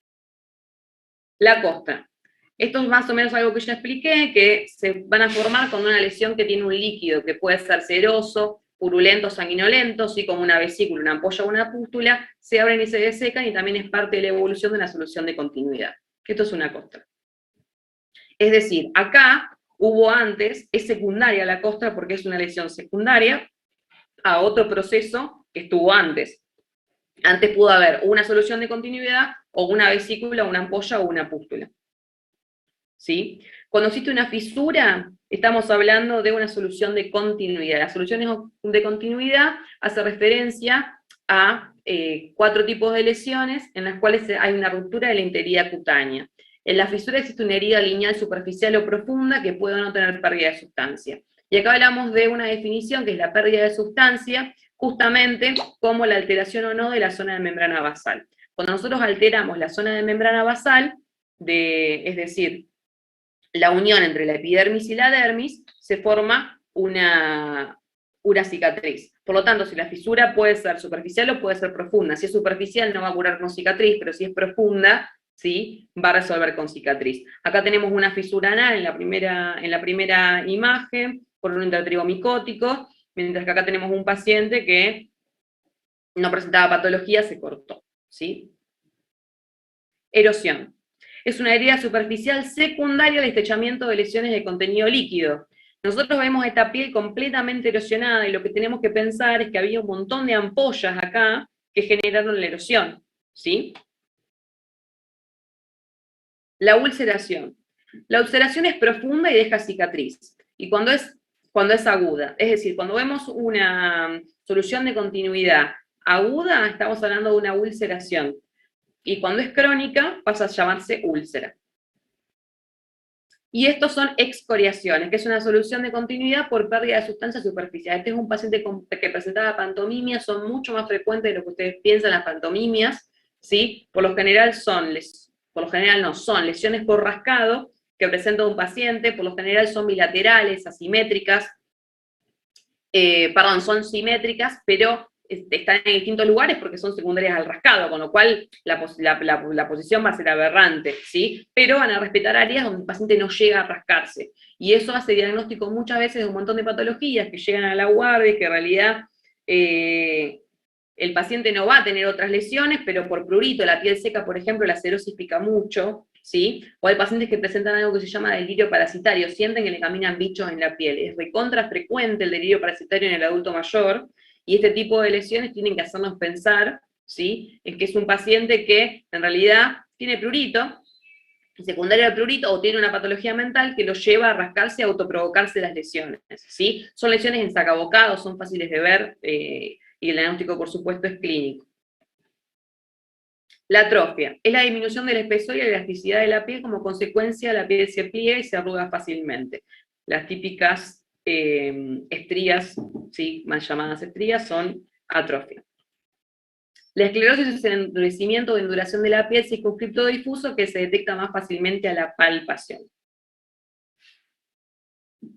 La costra. Esto es más o menos algo que ya expliqué, que se van a formar con una lesión que tiene un líquido, que puede ser seroso, purulento, sanguinolento, ¿sí? Como una vesícula, una ampolla o una pústula, se abren y se desecan y también es parte de la evolución de una solución de continuidad. Esto es una costra. Es decir, acá hubo antes, es secundaria la costra porque es una lesión secundaria a otro proceso que estuvo antes. Antes pudo haber una solución de continuidad o una vesícula, una ampolla o una pústula. ¿Sí? Cuando existe una fisura, estamos hablando de una solución de continuidad. Las soluciones de continuidad hace referencia a 4 tipos de lesiones en las cuales hay una ruptura de la integridad cutánea. En la fisura existe una herida lineal superficial o profunda que puede no tener pérdida de sustancia. Y acá hablamos de una definición que es la pérdida de sustancia, justamente como la alteración o no de la zona de membrana basal. Cuando nosotros alteramos la zona de membrana basal, es decir, la unión entre la epidermis y la dermis, se forma una una cicatriz. Por lo tanto, si la fisura puede ser superficial o puede ser profunda. Si es superficial no va a curar con cicatriz, pero si es profunda, ¿sí? Va a resolver con cicatriz. Acá tenemos una fisura anal en la primera imagen, por un intertrigo micótico, mientras que acá tenemos un paciente que no presentaba patología, se cortó, ¿sí? Erosión. Es una herida superficial secundaria al estrechamiento de lesiones de contenido líquido. Nosotros vemos esta piel completamente erosionada y lo que tenemos que pensar es que había un montón de ampollas acá que generaron la erosión, ¿sí? La ulceración. La ulceración es profunda y deja cicatriz. Y cuando es aguda, es decir, cuando vemos una solución de continuidad aguda, estamos hablando de una ulceración. Y cuando es crónica, pasa a llamarse úlcera. Y estos son excoriaciones, que es una solución de continuidad por pérdida de sustancia superficial. Este es un paciente que presentaba pantomimias, son mucho más frecuentes de lo que ustedes piensan las pantomimias, ¿sí? Por lo general son lesiones por rascado que presenta un paciente, por lo general son bilaterales, asimétricas, son simétricas, pero están en distintos lugares porque son secundarias al rascado, con lo cual la posición va a ser aberrante, ¿sí? Pero van a respetar áreas donde el paciente no llega a rascarse. Y eso hace diagnóstico muchas veces de un montón de patologías que llegan a la guardia, que en realidad el paciente no va a tener otras lesiones, pero por prurito, la piel seca, por ejemplo, la cerosis pica mucho, ¿sí? O hay pacientes que presentan algo que se llama delirio parasitario, sienten que le caminan bichos en la piel. Es recontra frecuente el delirio parasitario en el adulto mayor, y este tipo de lesiones tienen que hacernos pensar, ¿sí? En que es un paciente que en realidad tiene prurito, secundario al prurito, o tiene una patología mental que lo lleva a rascarse, a autoprovocarse las lesiones, ¿sí? Son lesiones en sacabocado, son fáciles de ver, y el diagnóstico, por supuesto, es clínico. La atrofia es la disminución del espesor y la elasticidad de la piel como consecuencia, la piel se pliega y se arruga fácilmente. Las típicas estrías, ¿sí? Más llamadas estrías, son atrofia. La esclerosis es el endurecimiento o enduración de la piel circunscripto difuso que se detecta más fácilmente a la palpación.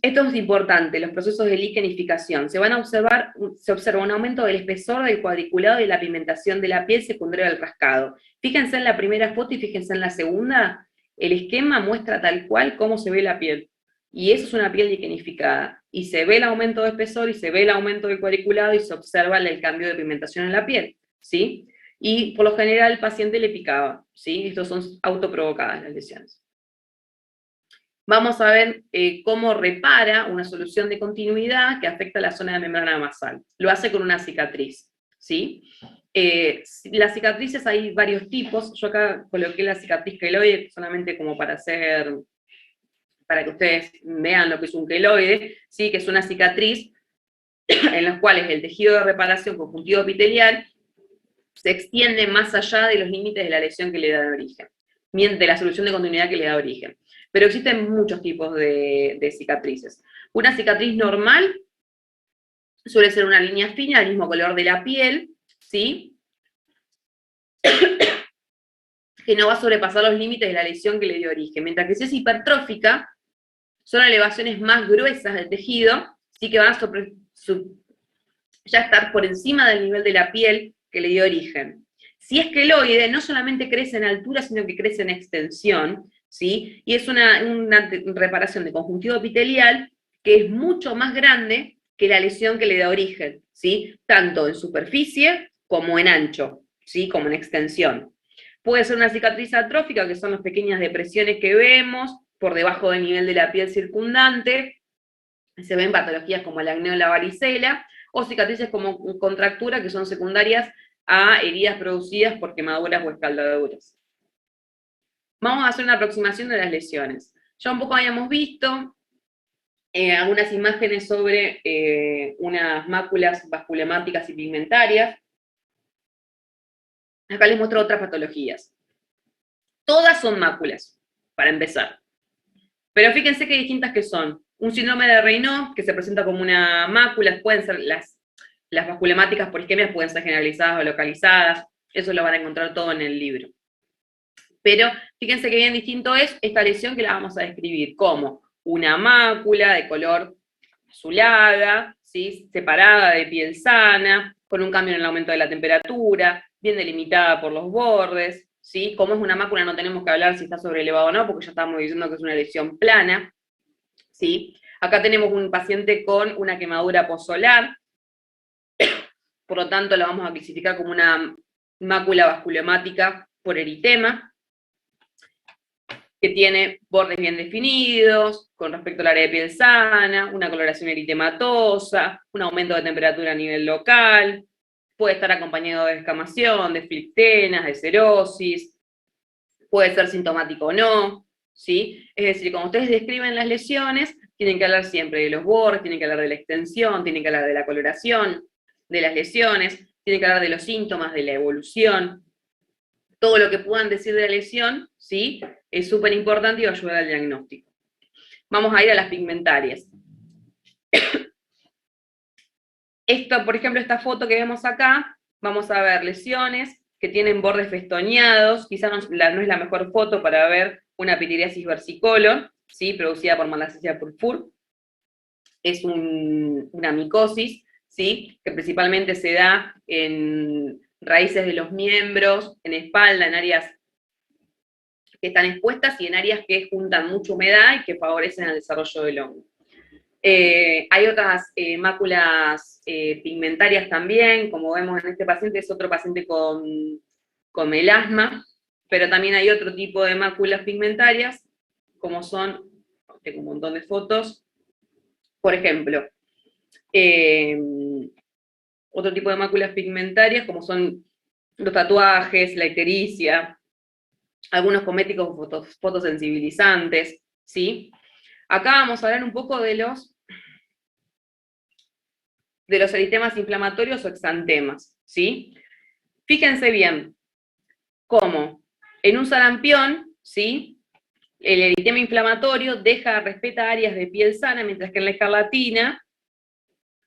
Esto es importante, los procesos de liquenificación. Se observa un aumento del espesor del cuadriculado y de la pigmentación de la piel secundaria al rascado. Fíjense en la primera foto y fíjense en la segunda, el esquema muestra tal cual cómo se ve la piel. Y eso es una piel liquenificada. Y se ve el aumento de espesor y se ve el aumento del cuadriculado y se observa el cambio de pigmentación en la piel, ¿sí? Y por lo general el paciente le picaba, ¿sí? Estos son autoprovocadas las lesiones. Vamos a ver cómo repara una solución de continuidad que afecta la zona de membrana basal. Lo hace con una cicatriz, ¿sí? Las cicatrices hay varios tipos. Yo acá coloqué la cicatriz queloide solamente como para que ustedes vean lo que es un queloide, ¿sí? Que es una cicatriz en las cuales el tejido de reparación conjuntivo epitelial se extiende más allá de los límites de la lesión que le da de origen, de la solución de continuidad que le da origen. Pero existen muchos tipos de cicatrices. Una cicatriz normal suele ser una línea fina, del mismo color de la piel, ¿sí? Que no va a sobrepasar los límites de la lesión que le dio origen. Mientras que si es hipertrófica, son elevaciones más gruesas del tejido, sí que van a ya estar por encima del nivel de la piel que le dio origen. Si es queloide, no solamente crece en altura, sino que crece en extensión, ¿sí? Y es una reparación de conjuntivo epitelial que es mucho más grande que la lesión que le da origen, ¿sí? Tanto en superficie como en ancho, ¿sí? Como en extensión. Puede ser una cicatriz atrófica, que son las pequeñas depresiones que vemos por debajo del nivel de la piel circundante. Se ven patologías como el acné o la varicela, o cicatrices como contractura, que son secundarias a heridas producidas por quemaduras o escaldaduras. Vamos a hacer una aproximación de las lesiones. Ya un poco habíamos visto algunas imágenes sobre unas máculas vasculohemáticas y pigmentarias. Acá les muestro otras patologías. Todas son máculas, para empezar. Pero fíjense que distintas que son. Un síndrome de Raynaud, que se presenta como una mácula, pueden ser las vasculohemáticas por isquemias, pueden ser generalizadas o localizadas, eso lo van a encontrar todo en el libro. Pero fíjense que bien distinto es esta lesión que la vamos a describir como una mácula de color azulada, ¿sí? Separada, de piel sana, con un cambio en el aumento de la temperatura, bien delimitada por los bordes, ¿sí? Como es una mácula no tenemos que hablar si está sobrelevado o no, porque ya estamos diciendo que es una lesión plana, ¿sí? Acá tenemos un paciente con una quemadura postsolar, por lo tanto la vamos a clasificar como una mácula vasculohemática por eritema, que tiene bordes bien definidos, con respecto al área de piel sana, una coloración eritematosa, un aumento de temperatura a nivel local, puede estar acompañado de descamación, de flictenas, de cerosis, puede ser sintomático o no, ¿sí? Es decir, cuando ustedes describen las lesiones, tienen que hablar siempre de los bordes, tienen que hablar de la extensión, tienen que hablar de la coloración de las lesiones, tienen que hablar de los síntomas, de la evolución. Todo lo que puedan decir de la lesión, ¿sí? Es súper importante y va a ayudar al diagnóstico. Vamos a ir a las pigmentarias. Esto, por ejemplo, esta foto que vemos acá, vamos a ver lesiones que tienen bordes festoneados, quizás no es la mejor foto para ver una pitiriasis versicolor, ¿sí? Producida por Malassezia purpur. Es una micosis, ¿sí? Que principalmente se da en raíces de los miembros, en espalda, en áreas que están expuestas y en áreas que juntan mucha humedad y que favorecen el desarrollo del hongo. Hay otras máculas pigmentarias también, como vemos en este paciente, es otro paciente con melasma, pero también hay otro tipo de máculas pigmentarias, como son, tengo un montón de fotos, por ejemplo, otro tipo de máculas pigmentarias, como son los tatuajes, la ictericia, algunos cosméticos fotosensibilizantes, ¿sí? Acá vamos a hablar un poco de los eritemas inflamatorios o exantemas, ¿sí? Fíjense bien cómo en un sarampión, ¿sí? El eritema inflamatorio respeta áreas de piel sana, mientras que en la escarlatina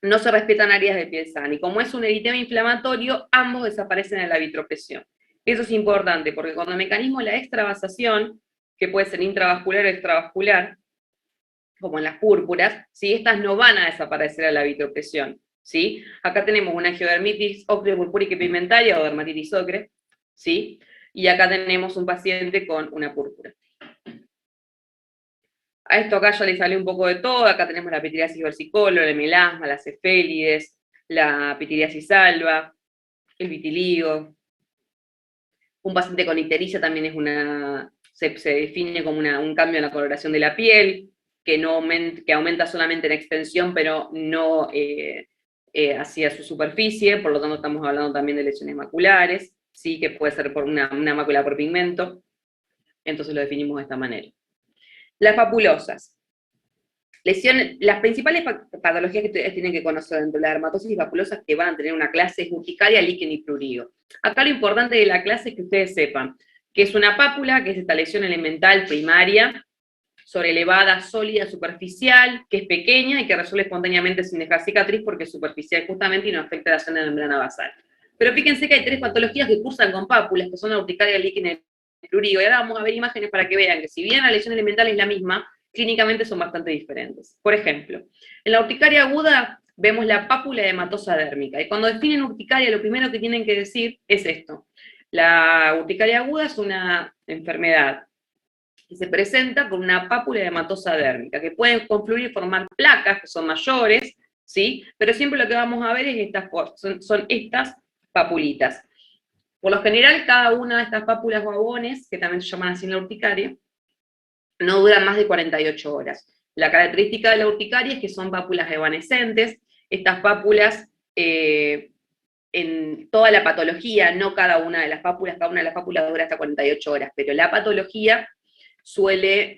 no se respetan áreas de piel sana. Y como es un eritema inflamatorio, ambos desaparecen en la vitropresión. Eso es importante, porque cuando el mecanismo de la extravasación, que puede ser intravascular o extravascular, como en las púrpuras, ¿sí? Estas no van a desaparecer a la vitropresión, ¿sí? Acá tenemos una angiodermitis ocre purpúrica y pigmentaria o dermatitis ocre, ¿sí? Y acá tenemos un paciente con una púrpura. A esto acá ya le salió un poco de todo, acá tenemos la pitiriasis versicolor, el melasma, las cefélides, la pitiriasis alba, el vitiligo. Un paciente con ictericia también se define como un cambio en la coloración de la piel, que aumenta solamente en extensión, pero no hacia su superficie, por lo tanto estamos hablando también de lesiones maculares, ¿sí? Que puede ser por una mácula por pigmento, entonces lo definimos de esta manera. Las papulosas. Las principales patologías que ustedes tienen que conocer dentro de la dermatosis y papulosas que van a tener una clase es urticaria, líquen y prurigo. Acá lo importante de la clase es que ustedes sepan que es una pápula, que es esta lesión elemental primaria, sobrelevada, sólida, superficial, que es pequeña y que resuelve espontáneamente sin dejar cicatriz porque es superficial justamente y no afecta la zona de membrana basal. Pero fíjense que hay tres patologías que cursan con pápulas, que son la urticaria, líquen y prurigo. Y ahora vamos a ver imágenes para que vean que si bien la lesión elemental es la misma, clínicamente son bastante diferentes. Por ejemplo, en la urticaria aguda vemos la pápula hematosa dérmica, y cuando definen urticaria lo primero que tienen que decir es esto. La urticaria aguda es una enfermedad que se presenta con una pápula hematosa dérmica, que pueden confluir y formar placas que son mayores, ¿sí? Pero siempre lo que vamos a ver es son estas papulitas. Por lo general, cada una de estas pápulas o abones, que también se llaman así en la urticaria, no duran más de 48 horas. La característica de la urticaria es que son pápulas evanescentes. Estas pápulas, en toda la patología, no cada una de las pápulas dura hasta 48 horas, pero la patología suele,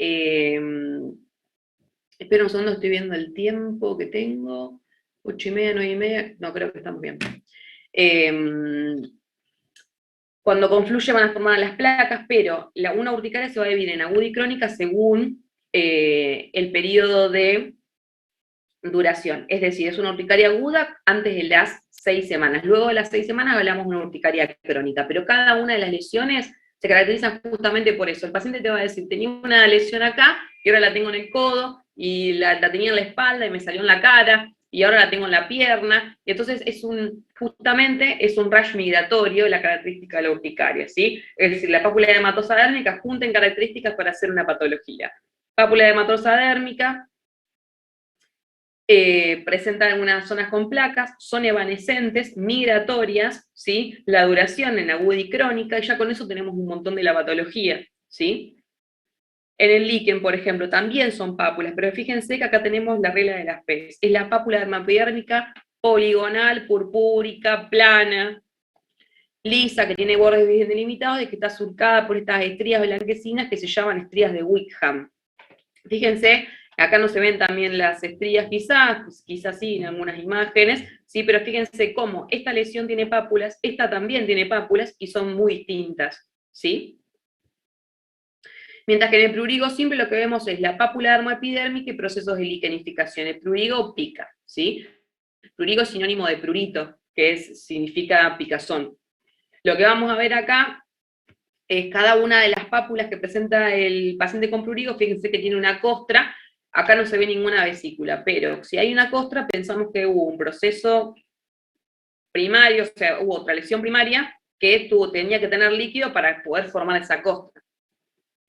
espera un segundo, estoy viendo el tiempo que tengo, 8:30, 9:30, no, creo que estamos bien. Cuando confluye van a formar las placas, pero una urticaria se va a dividir en aguda y crónica según el periodo de duración. Es decir, es una urticaria aguda antes de las 6 semanas. Luego de las 6 semanas hablamos de una urticaria crónica, pero cada una de las lesiones se caracterizan justamente por eso. El paciente te va a decir, tenía una lesión acá y ahora la tengo en el codo, y la tenía en la espalda y me salió en la cara, y ahora la tengo en la pierna, y entonces justamente es un rash migratorio la característica de la urticaria, ¿sí? Es decir, la pápula edematosa dérmica junta en características para hacer una patología. Pápula edematosa dérmica, presentan algunas zonas con placas, son evanescentes, migratorias, ¿sí? La duración en aguda y crónica, y ya con eso tenemos un montón de la patología, ¿sí? En el líquen, por ejemplo, también son pápulas, pero fíjense que acá tenemos la regla de las P's. Es la pápula dermatoidérmica poligonal, purpúrica, plana, lisa, que tiene bordes bien delimitados y que está surcada por estas estrías blanquecinas que se llaman estrías de Wickham. Fíjense, acá no se ven también las estrías quizás sí en algunas imágenes, sí, pero fíjense cómo esta lesión tiene pápulas, esta también tiene pápulas y son muy distintas, ¿sí? Mientras que en el prurigo simple lo que vemos es la pápula dermoepidérmica y procesos de liquenificación. El prurigo pica, ¿sí? Prurigo es sinónimo de prurito, que significa picazón. Lo que vamos a ver acá es cada una de las pápulas que presenta el paciente con prurigo. Fíjense que tiene una costra, acá no se ve ninguna vesícula, pero si hay una costra pensamos que hubo un proceso primario, o sea, hubo otra lesión primaria que tenía que tener líquido para poder formar esa costra.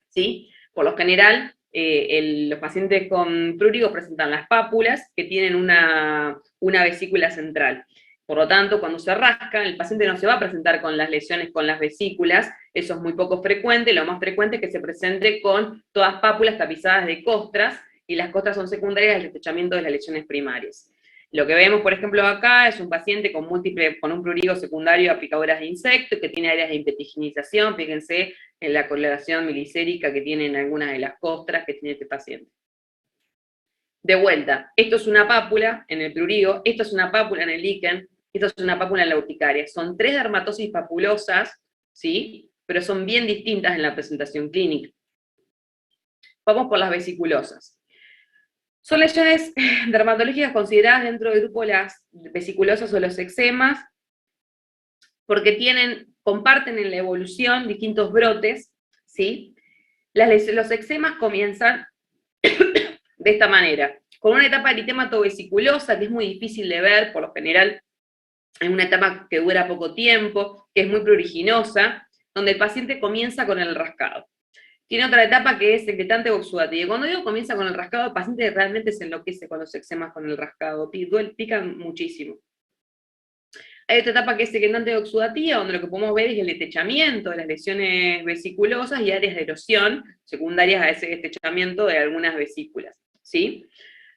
¿Sí? Por lo general, los pacientes con prurigo presentan las pápulas que tienen una vesícula central. Por lo tanto, cuando se rascan, el paciente no se va a presentar con las lesiones con las vesículas, eso es muy poco frecuente, lo más frecuente es que se presente con todas pápulas tapizadas de costras, y las costras son secundarias al destechamiento de las lesiones primarias. Lo que vemos, por ejemplo, acá es un paciente con un prurigo secundario a picaduras de insectos, que tiene áreas de impetigenización, fíjense en la coloración milicérica que tienen algunas de las costras que tiene este paciente. De vuelta, esto es una pápula en el prurigo, esto es una pápula en el líquen, esto es una pápula en la urticaria. Son 3 dermatosis papulosas, ¿sí? Pero son bien distintas en la presentación clínica. Vamos por las vesiculosas. Son lesiones dermatológicas consideradas dentro del grupo de las vesiculosas o los eczemas, porque comparten en la evolución distintos brotes, ¿sí? Los eczemas comienzan de esta manera, con una etapa eritematoveziculosa que es muy difícil de ver, por lo general es una etapa que dura poco tiempo, que es muy pruriginosa, donde el paciente comienza con el rascado. Tiene otra etapa que es secretante o exudativo. Y cuando digo comienza con el rascado, el paciente realmente se enloquece con los eczemas con el rascado, pican muchísimo. Hay otra etapa que es secretante o exudativa, donde lo que podemos ver es el destechamiento de las lesiones vesiculosas y áreas de erosión secundarias a ese destechamiento de algunas vesículas, ¿sí?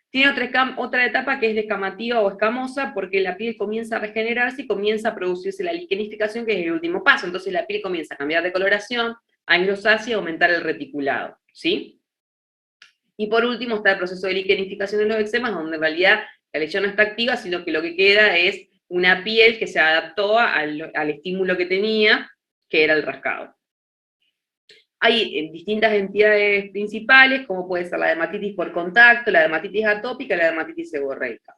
Tiene otra etapa que es descamativa o escamosa, porque la piel comienza a regenerarse y comienza a producirse la liquenificación, que es el último paso. Entonces la piel comienza a cambiar de coloración, a engrosarse y aumentar el reticulado, ¿sí? Y por último está el proceso de liquenificación de los eczemas, donde en realidad la lesión no está activa, sino que lo que queda es una piel que se adaptó al estímulo que tenía, que era el rascado. Hay distintas entidades principales, como puede ser la dermatitis por contacto, la dermatitis atópica y la dermatitis seborreica.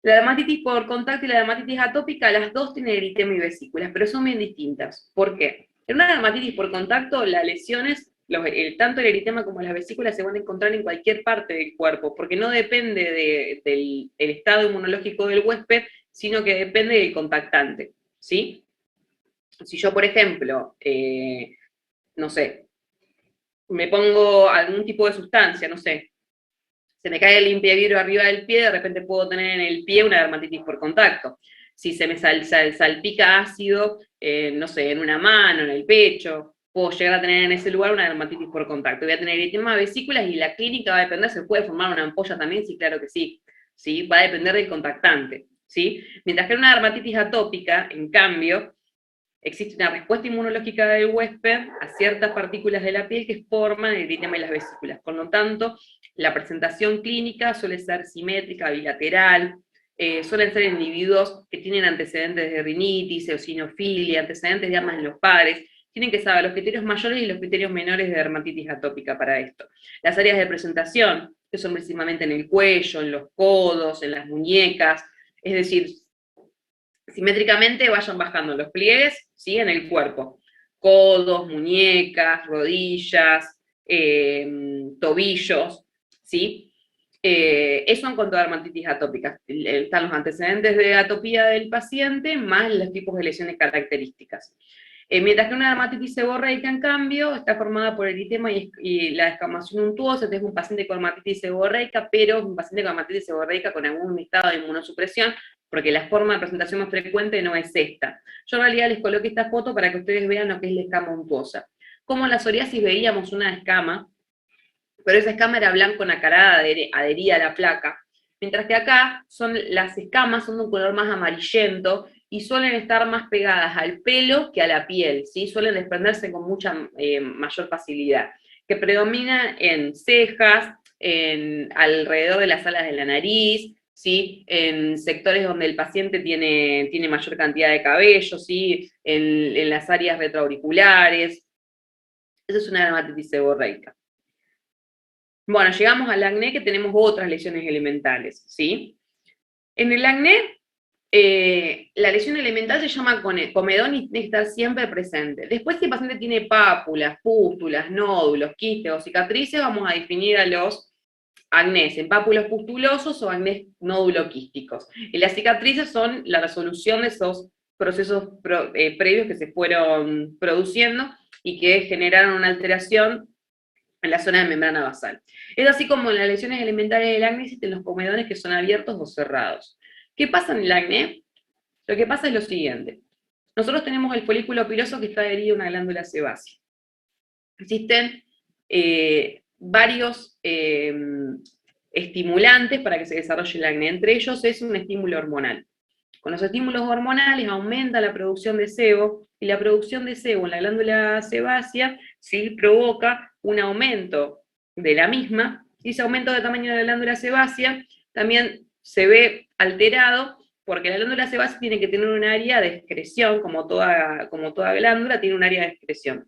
La dermatitis por contacto y la dermatitis atópica, las dos tienen eritema y vesículas, pero son bien distintas. ¿Por qué? En una dermatitis por contacto, las lesiones, tanto el eritema como las vesículas se van a encontrar en cualquier parte del cuerpo, porque no depende del estado inmunológico del huésped, sino que depende del contactante, ¿sí? Si yo, por ejemplo, no sé, me pongo algún tipo de sustancia, no sé, se me cae el limpiavidrio arriba del pie, de repente puedo tener en el pie una dermatitis por contacto. Si se me salpica ácido, no sé, en una mano, en el pecho, puedo llegar a tener en ese lugar una dermatitis por contacto. Voy a tener eritema de vesículas y la clínica va a depender, ¿se puede formar una ampolla también? Sí, claro que sí. ¿Sí? Va a depender del contactante, ¿sí? Mientras que en una dermatitis atópica, en cambio, existe una respuesta inmunológica del huésped a ciertas partículas de la piel que forman el eritema y las vesículas. Por lo tanto, la presentación clínica suele ser simétrica, bilateral, suelen ser individuos que tienen antecedentes de rinitis, eosinofilia, antecedentes de armas en los padres. Tienen que saber los criterios mayores y los criterios menores de dermatitis atópica para esto. Las áreas de presentación, que son principalmente en el cuello, en los codos, en las muñecas, es decir, simétricamente vayan bajando los pliegues, ¿sí? En el cuerpo. Codos, muñecas, rodillas, tobillos, ¿sí? Eso en cuanto a dermatitis atópica. Están los antecedentes de atopía del paciente más los tipos de lesiones características. Mientras que una dermatitis seborreica, en cambio, está formada por eritema y la descamación untuosa. Este es un paciente con dermatitis seborreica, pero un paciente con dermatitis seborreica con algún estado de inmunosupresión, porque la forma de presentación más frecuente no es esta. Yo en realidad les coloqué esta foto para que ustedes vean lo que es la escama untuosa. Como en la psoriasis veíamos una escama, pero esa escama era blanco nacarada, adherida a la placa, mientras que acá las escamas son de un color más amarillento y suelen estar más pegadas al pelo que a la piel, ¿sí? Suelen desprenderse con mucha mayor facilidad, que predominan en cejas, alrededor de las alas de la nariz, ¿sí? En sectores donde el paciente tiene mayor cantidad de cabello, ¿sí? En las áreas retroauriculares. Esa es una dermatitis seborreica. Bueno, llegamos al acné, que tenemos otras lesiones elementales, ¿sí? En el acné, la lesión elemental se llama comedón y tiene que estar siempre presente. Después, si el paciente tiene pápulas, pústulas, nódulos, quistes o cicatrices, vamos a definir a los acnés en pápulos pustulosos o acnés nódulo-quísticos. Y las cicatrices son la resolución de esos procesos previos que se fueron produciendo y que generaron una alteración en la zona de membrana basal. Es así como en las lesiones elementales del acné existen los comedones que son abiertos o cerrados. ¿Qué pasa en el acné? Lo que pasa es lo siguiente. Nosotros tenemos el folículo piloso que está adherido a una glándula sebácea. Existen varios estimulantes para que se desarrolle el acné. Entre ellos es un estímulo hormonal. Con los estímulos hormonales aumenta la producción de sebo, y la producción de sebo en la glándula sebácea sí provoca un aumento de la misma, y ese aumento de tamaño de la glándula sebácea también se ve alterado porque la glándula sebácea tiene que tener un área de excreción, como toda glándula tiene un área de excreción,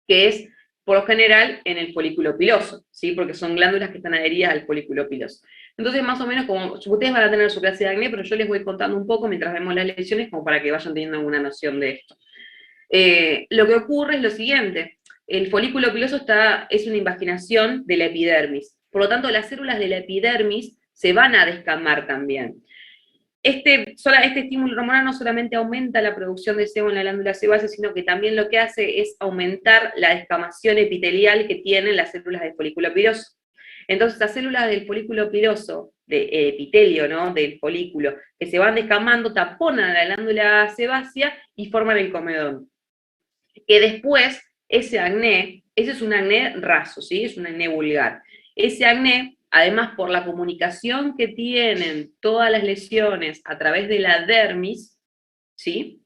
que es por lo general en el folículo piloso, ¿sí? Porque son glándulas que están adheridas al folículo piloso. Entonces, más o menos, como ustedes van a tener su clase de acné, pero yo les voy contando un poco mientras vemos las lesiones, como para que vayan teniendo alguna noción de esto. Lo que ocurre es lo siguiente: el folículo piloso es una invaginación de la epidermis, por lo tanto, las células de la epidermis se van a descamar también. Este estímulo hormonal no solamente aumenta la producción de sebo en la glándula sebácea, sino que también lo que hace es aumentar la descamación epitelial que tienen las células del folículo piloso. Entonces, las células del folículo piloso, de epitelio, ¿no?, del folículo, que se van descamando, taponan a la glándula sebácea y forman el comedón. Que después, ese es un acné raso, ¿sí? Es un acné vulgar. Ese acné, además, por la comunicación que tienen todas las lesiones a través de la dermis, ¿sí?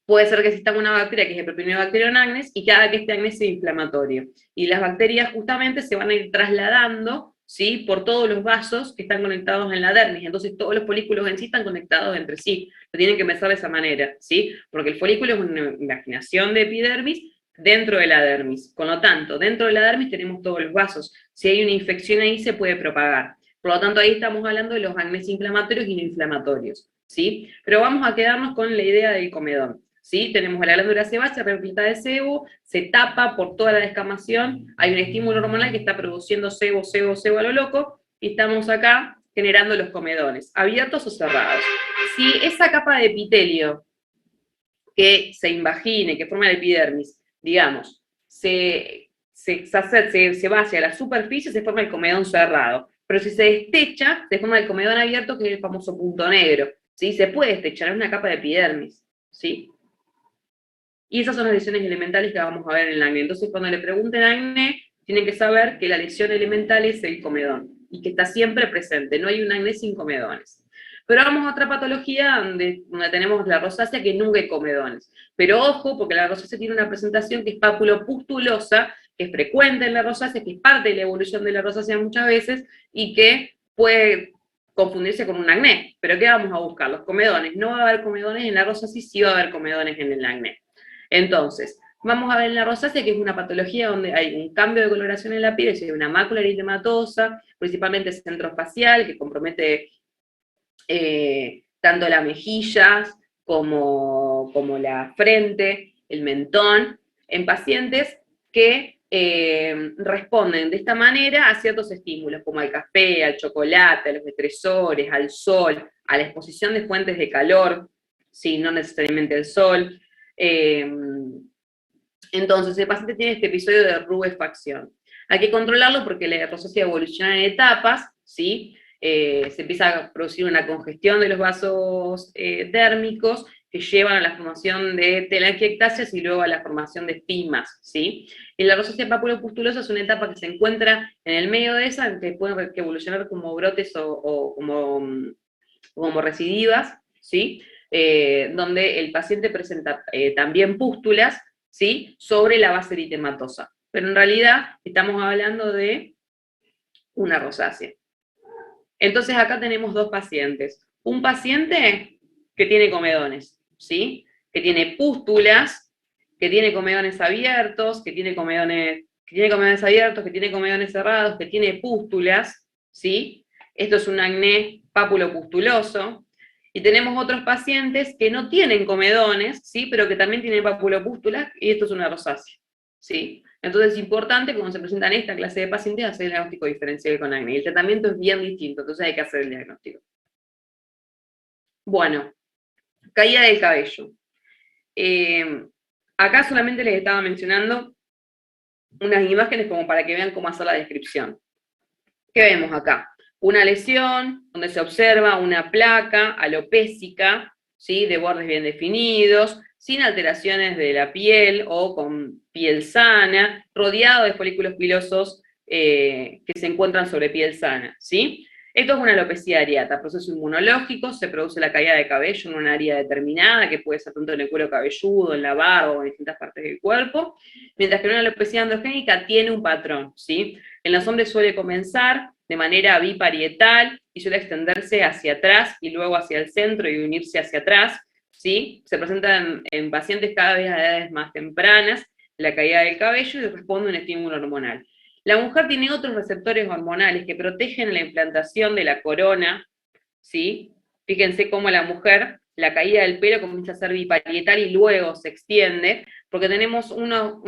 Puede ser que exista una bacteria que es el Propionibacterium acnes y que haga que este acné sea inflamatorio. Y las bacterias justamente se van a ir trasladando, ¿sí?, por todos los vasos que están conectados en la dermis. Entonces todos los folículos en sí están conectados entre sí. Lo tienen que pensar de esa manera, ¿sí? Porque el folículo es una imaginación de epidermis dentro de la dermis. Con lo tanto, dentro de la dermis tenemos todos los vasos. Si hay una infección ahí, se puede propagar. Por lo tanto, ahí estamos hablando de los acnés inflamatorios y no inflamatorios, ¿sí? Pero vamos a quedarnos con la idea del comedón, ¿sí? Tenemos la glándula sebácea repleta de sebo, se tapa por toda la descamación, hay un estímulo hormonal que está produciendo sebo a lo loco, y estamos acá generando los comedones, abiertos o cerrados. Si esa capa de epitelio que se invagine, que forma la epidermis, digamos, se va hacia la superficie, se forma el comedón cerrado. Pero si se destecha, se forma el comedón abierto, que es el famoso punto negro, ¿sí? Se puede destechar, es una capa de epidermis, ¿sí? Y esas son las lesiones elementales que vamos a ver en el acné. Entonces, cuando le pregunten acné, tienen que saber que la lesión elemental es el comedón, y que está siempre presente, no hay un acné sin comedones. Pero vamos a otra patología donde tenemos la rosácea, que nunca hay comedones. Pero ojo, porque la rosácea tiene una presentación que es papulopustulosa, que es frecuente en la rosácea, que es parte de la evolución de la rosácea muchas veces, y que puede confundirse con un acné. ¿Pero qué vamos a buscar? Los comedones. No va a haber comedones en la rosácea, sí va a haber comedones en el acné. Entonces, vamos a ver en la rosácea, que es una patología donde hay un cambio de coloración en la piel, es decir, una mácula eritematosa, principalmente centrofacial, que compromete tanto las mejillas como la frente, el mentón, en pacientes que responden de esta manera a ciertos estímulos, como al café, al chocolate, a los estresores, al sol, a la exposición de fuentes de calor, ¿sí? No necesariamente el sol. Entonces, el paciente tiene este episodio de rubefacción. Hay que controlarlo porque la rosácea evoluciona en etapas, ¿sí? Se empieza a producir una congestión de los vasos dérmicos que llevan a la formación de telangiectasias y luego a la formación de estigmas, ¿sí? Y la rosácea papulopustulosa es una etapa que se encuentra en el medio de esa, que pueden evolucionar como brotes o como recidivas, ¿sí? Donde el paciente presenta también pústulas, ¿sí? Sobre la base eritematosa. Pero en realidad estamos hablando de una rosácea. Entonces acá tenemos dos pacientes. Un paciente que tiene comedones, ¿sí? Que tiene pústulas, que tiene comedones abiertos, que tiene comedones abiertos, que tiene comedones cerrados, que tiene pústulas, ¿sí? Esto es un acné papulopustuloso. Y tenemos otros pacientes que no tienen comedones, ¿sí? Pero que también tienen papulopústulas, y esto es una rosácea, ¿sí? Entonces es importante, cuando se presentan esta clase de pacientes, hacer el diagnóstico diferencial con acné. Y el tratamiento es bien distinto, entonces hay que hacer el diagnóstico. Bueno, caída del cabello. Acá solamente les estaba mencionando unas imágenes como para que vean cómo hacer la descripción. ¿Qué vemos acá? Una lesión donde se observa una placa alopécica, ¿sí? De bordes bien definidos, sin alteraciones de la piel o con piel sana, rodeado de folículos pilosos que se encuentran sobre piel sana, ¿sí? Esto es una alopecia areata, proceso inmunológico, se produce la caída de cabello en un área determinada, que puede ser tanto en el cuero cabelludo, en la barba o en distintas partes del cuerpo, mientras que una alopecia androgénica tiene un patrón, ¿sí? En los hombres suele comenzar de manera biparietal y suele extenderse hacia atrás y luego hacia el centro y unirse hacia atrás, ¿sí? Se presenta en pacientes cada vez a edades más tempranas, la caída del cabello y responde a un estímulo hormonal. La mujer tiene otros receptores hormonales que protegen la implantación de la corona, ¿sí? Fíjense cómo la mujer, la caída del pelo comienza a ser biparietal y luego se extiende, porque tenemos unos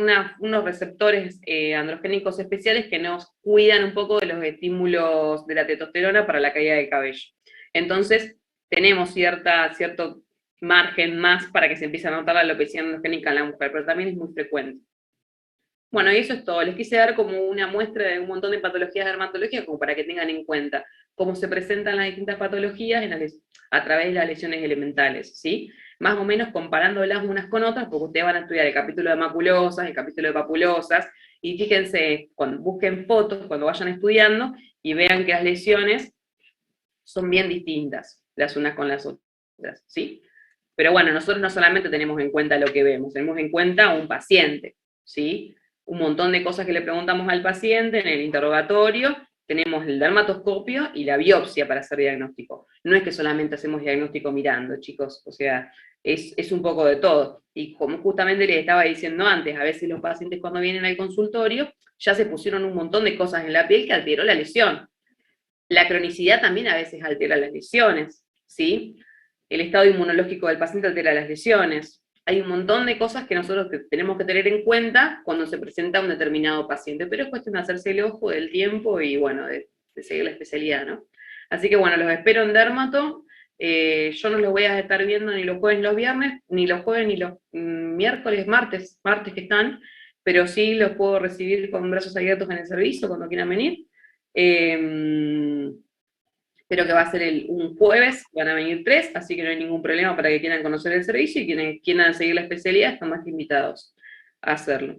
receptores androgénicos especiales que nos cuidan un poco de los estímulos de la testosterona para la caída del cabello. Entonces, tenemos cierto margen más para que se empiece a notar la alopecia androgénica en la mujer, pero también es muy frecuente. Bueno, y eso es todo. Les quise dar como una muestra de un montón de patologías dermatológicas como para que tengan en cuenta cómo se presentan las distintas patologías a través de las lesiones elementales, ¿sí? Más o menos comparándolas unas con otras, porque ustedes van a estudiar el capítulo de maculosas, el capítulo de papulosas, y fíjense, cuando busquen fotos, cuando vayan estudiando, y vean que las lesiones son bien distintas las unas con las otras, ¿sí? Pero bueno, nosotros no solamente tenemos en cuenta lo que vemos, tenemos en cuenta a un paciente, ¿sí? Un montón de cosas que le preguntamos al paciente en el interrogatorio, tenemos el dermatoscopio y la biopsia para hacer diagnóstico. No es que solamente hacemos diagnóstico mirando, chicos, o sea, es un poco de todo. Y como justamente les estaba diciendo antes, a veces los pacientes cuando vienen al consultorio ya se pusieron un montón de cosas en la piel que alteró la lesión. La cronicidad también a veces altera las lesiones, ¿sí? El estado inmunológico del paciente altera las lesiones. Hay un montón de cosas que nosotros tenemos que tener en cuenta cuando se presenta un determinado paciente, pero es cuestión de hacerse el ojo del tiempo y, bueno, de seguir la especialidad, ¿no? Así que, bueno, los espero en Dermato. Yo no los voy a estar viendo ni los jueves ni los viernes, ni los jueves ni los miércoles, martes que están, pero sí los puedo recibir con brazos abiertos en el servicio cuando quieran venir. Pero que va a ser un jueves, van a venir 3, así que no hay ningún problema para que quieran conocer el servicio y quienes quieran seguir la especialidad están más que invitados a hacerlo.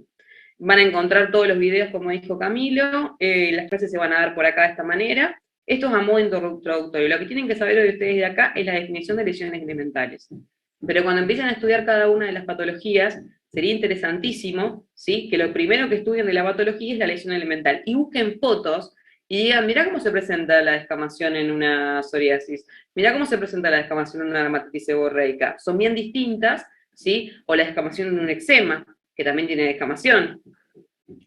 Van a encontrar todos los videos, como dijo Camilo, las clases se van a dar por acá de esta manera. Esto es a modo introductorio. Lo que tienen que saber hoy ustedes de acá es la definición de lesiones elementales. Pero cuando empiezan a estudiar cada una de las patologías, sería interesantísimo, ¿sí? Que lo primero que estudien de la patología es la lesión elemental. Y busquen fotos y digan, mirá cómo se presenta la descamación en una psoriasis, mirá cómo se presenta la descamación en una dermatitis seborreica. Son bien distintas, ¿sí? O la descamación en un eczema, que también tiene descamación.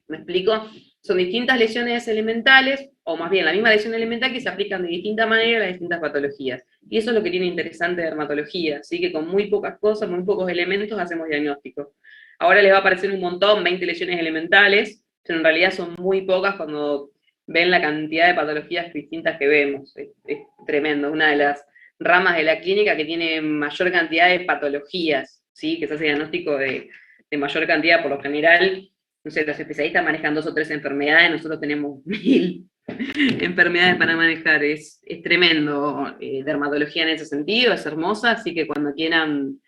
¿Me explico? Son distintas lesiones elementales, o más bien la misma lesión elemental que se aplican de distinta manera a las distintas patologías. Y eso es lo que tiene interesante de dermatología, ¿sí? Que con muy pocas cosas, muy pocos elementos hacemos diagnóstico. Ahora les va a aparecer un montón, 20 lesiones elementales, pero en realidad son muy pocas cuando ven la cantidad de patologías distintas que vemos. Es tremendo, una de las ramas de la clínica que tiene mayor cantidad de patologías, ¿sí? Que se hace diagnóstico de mayor cantidad, por lo general, no sé, los especialistas manejan 2 o 3 enfermedades, nosotros tenemos 1000 enfermedades para manejar, es tremendo. Dermatología en ese sentido, es hermosa, así que cuando quieran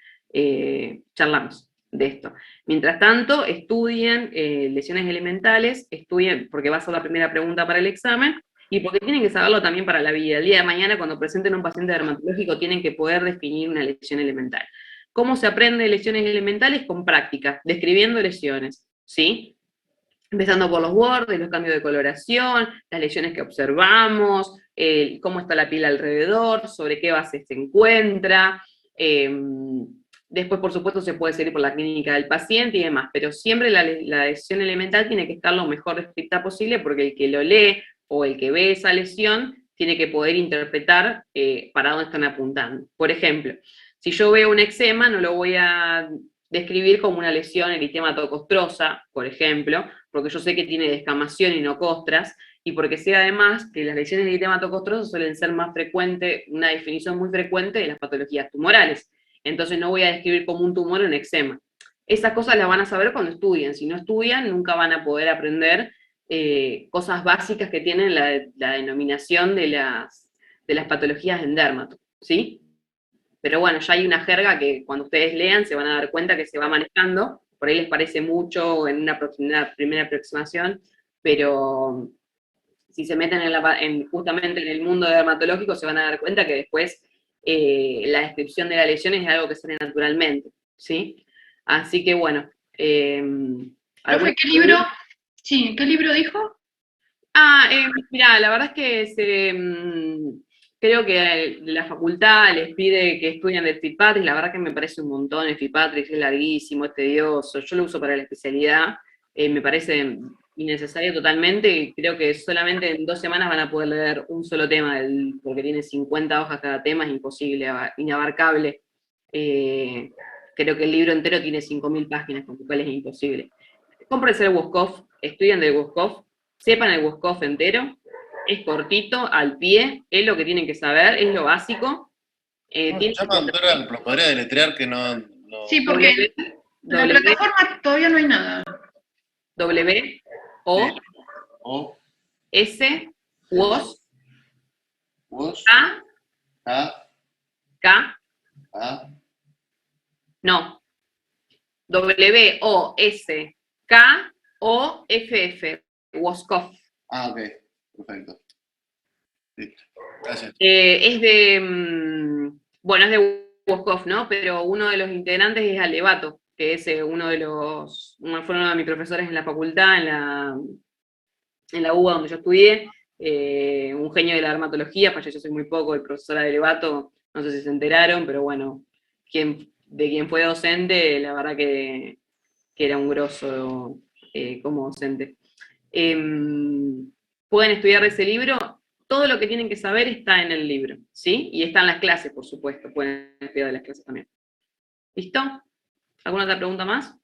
charlamos de esto. Mientras tanto, estudien lesiones elementales, estudien, porque va a ser la primera pregunta para el examen, y porque tienen que saberlo también para la vida. El día de mañana, cuando presenten a un paciente dermatológico, tienen que poder definir una lesión elemental. ¿Cómo se aprende lesiones elementales? Con práctica, describiendo lesiones, ¿sí? Empezando por los bordes, los cambios de coloración, las lesiones que observamos, cómo está la piel alrededor, sobre qué base se encuentra. Después, por supuesto, se puede seguir por la clínica del paciente y demás, pero siempre la lesión elemental tiene que estar lo mejor descrita posible, porque el que lo lee o el que ve esa lesión tiene que poder interpretar para dónde están apuntando. Por ejemplo, si yo veo un eczema, no lo voy a describir como una lesión eritematocostosa, por ejemplo, porque yo sé que tiene descamación y no costras, y porque sé además que las lesiones eritematocostrosas suelen ser más frecuentes, una definición muy frecuente de las patologías tumorales. Entonces no voy a describir como un tumor un eczema. Esas cosas las van a saber cuando estudien. Si no estudian, nunca van a poder aprender cosas básicas que tienen la denominación de las patologías en dermato, ¿sí? Pero bueno, ya hay una jerga que cuando ustedes lean se van a dar cuenta que se va manejando, por ahí les parece mucho en una primera aproximación, pero si se meten justamente en el mundo dermatológico se van a dar cuenta que después la descripción de la lesión es algo que sale naturalmente, ¿sí? Así que bueno. Profe, ¿qué libro? Sí, ¿qué libro dijo? Mirá, la verdad es que creo que la facultad les pide que estudien de Fitzpatrick, la verdad que me parece un montón, el Fitzpatrick es larguísimo, es tedioso, yo lo uso para la especialidad, me parece innecesario totalmente, y creo que solamente en 2 semanas van a poder leer un solo tema, porque tiene 50 hojas cada tema, es imposible, inabarcable. Creo que el libro entero tiene 5000 páginas, con lo cual es imposible. Cómprense el Woskov, estudien del Woskov, sepan el Woskov entero, es cortito, al pie, es lo que tienen que saber, es lo básico. ¿Lo podría deletrear que no? Sí, porque en la plataforma todavía no hay nada. W-O-S, WOS, K, no, W-O-S-K-O-F-F, Woskov. Ok, perfecto. Listo, gracias. Es de Woskov, ¿no? Pero uno de los integrantes es Alevato, que es fue uno de mis profesores en la facultad, en la UBA donde yo estudié, un genio de la dermatología, pues yo soy muy poco, el profesor Alevato, no sé si se enteraron, pero bueno, de quien fue docente, la verdad que era un grosso como docente. Pueden estudiar ese libro, todo lo que tienen que saber está en el libro, ¿sí? Y está en las clases, por supuesto, pueden estudiar de las clases también. ¿Listo? ¿Alguna otra pregunta más?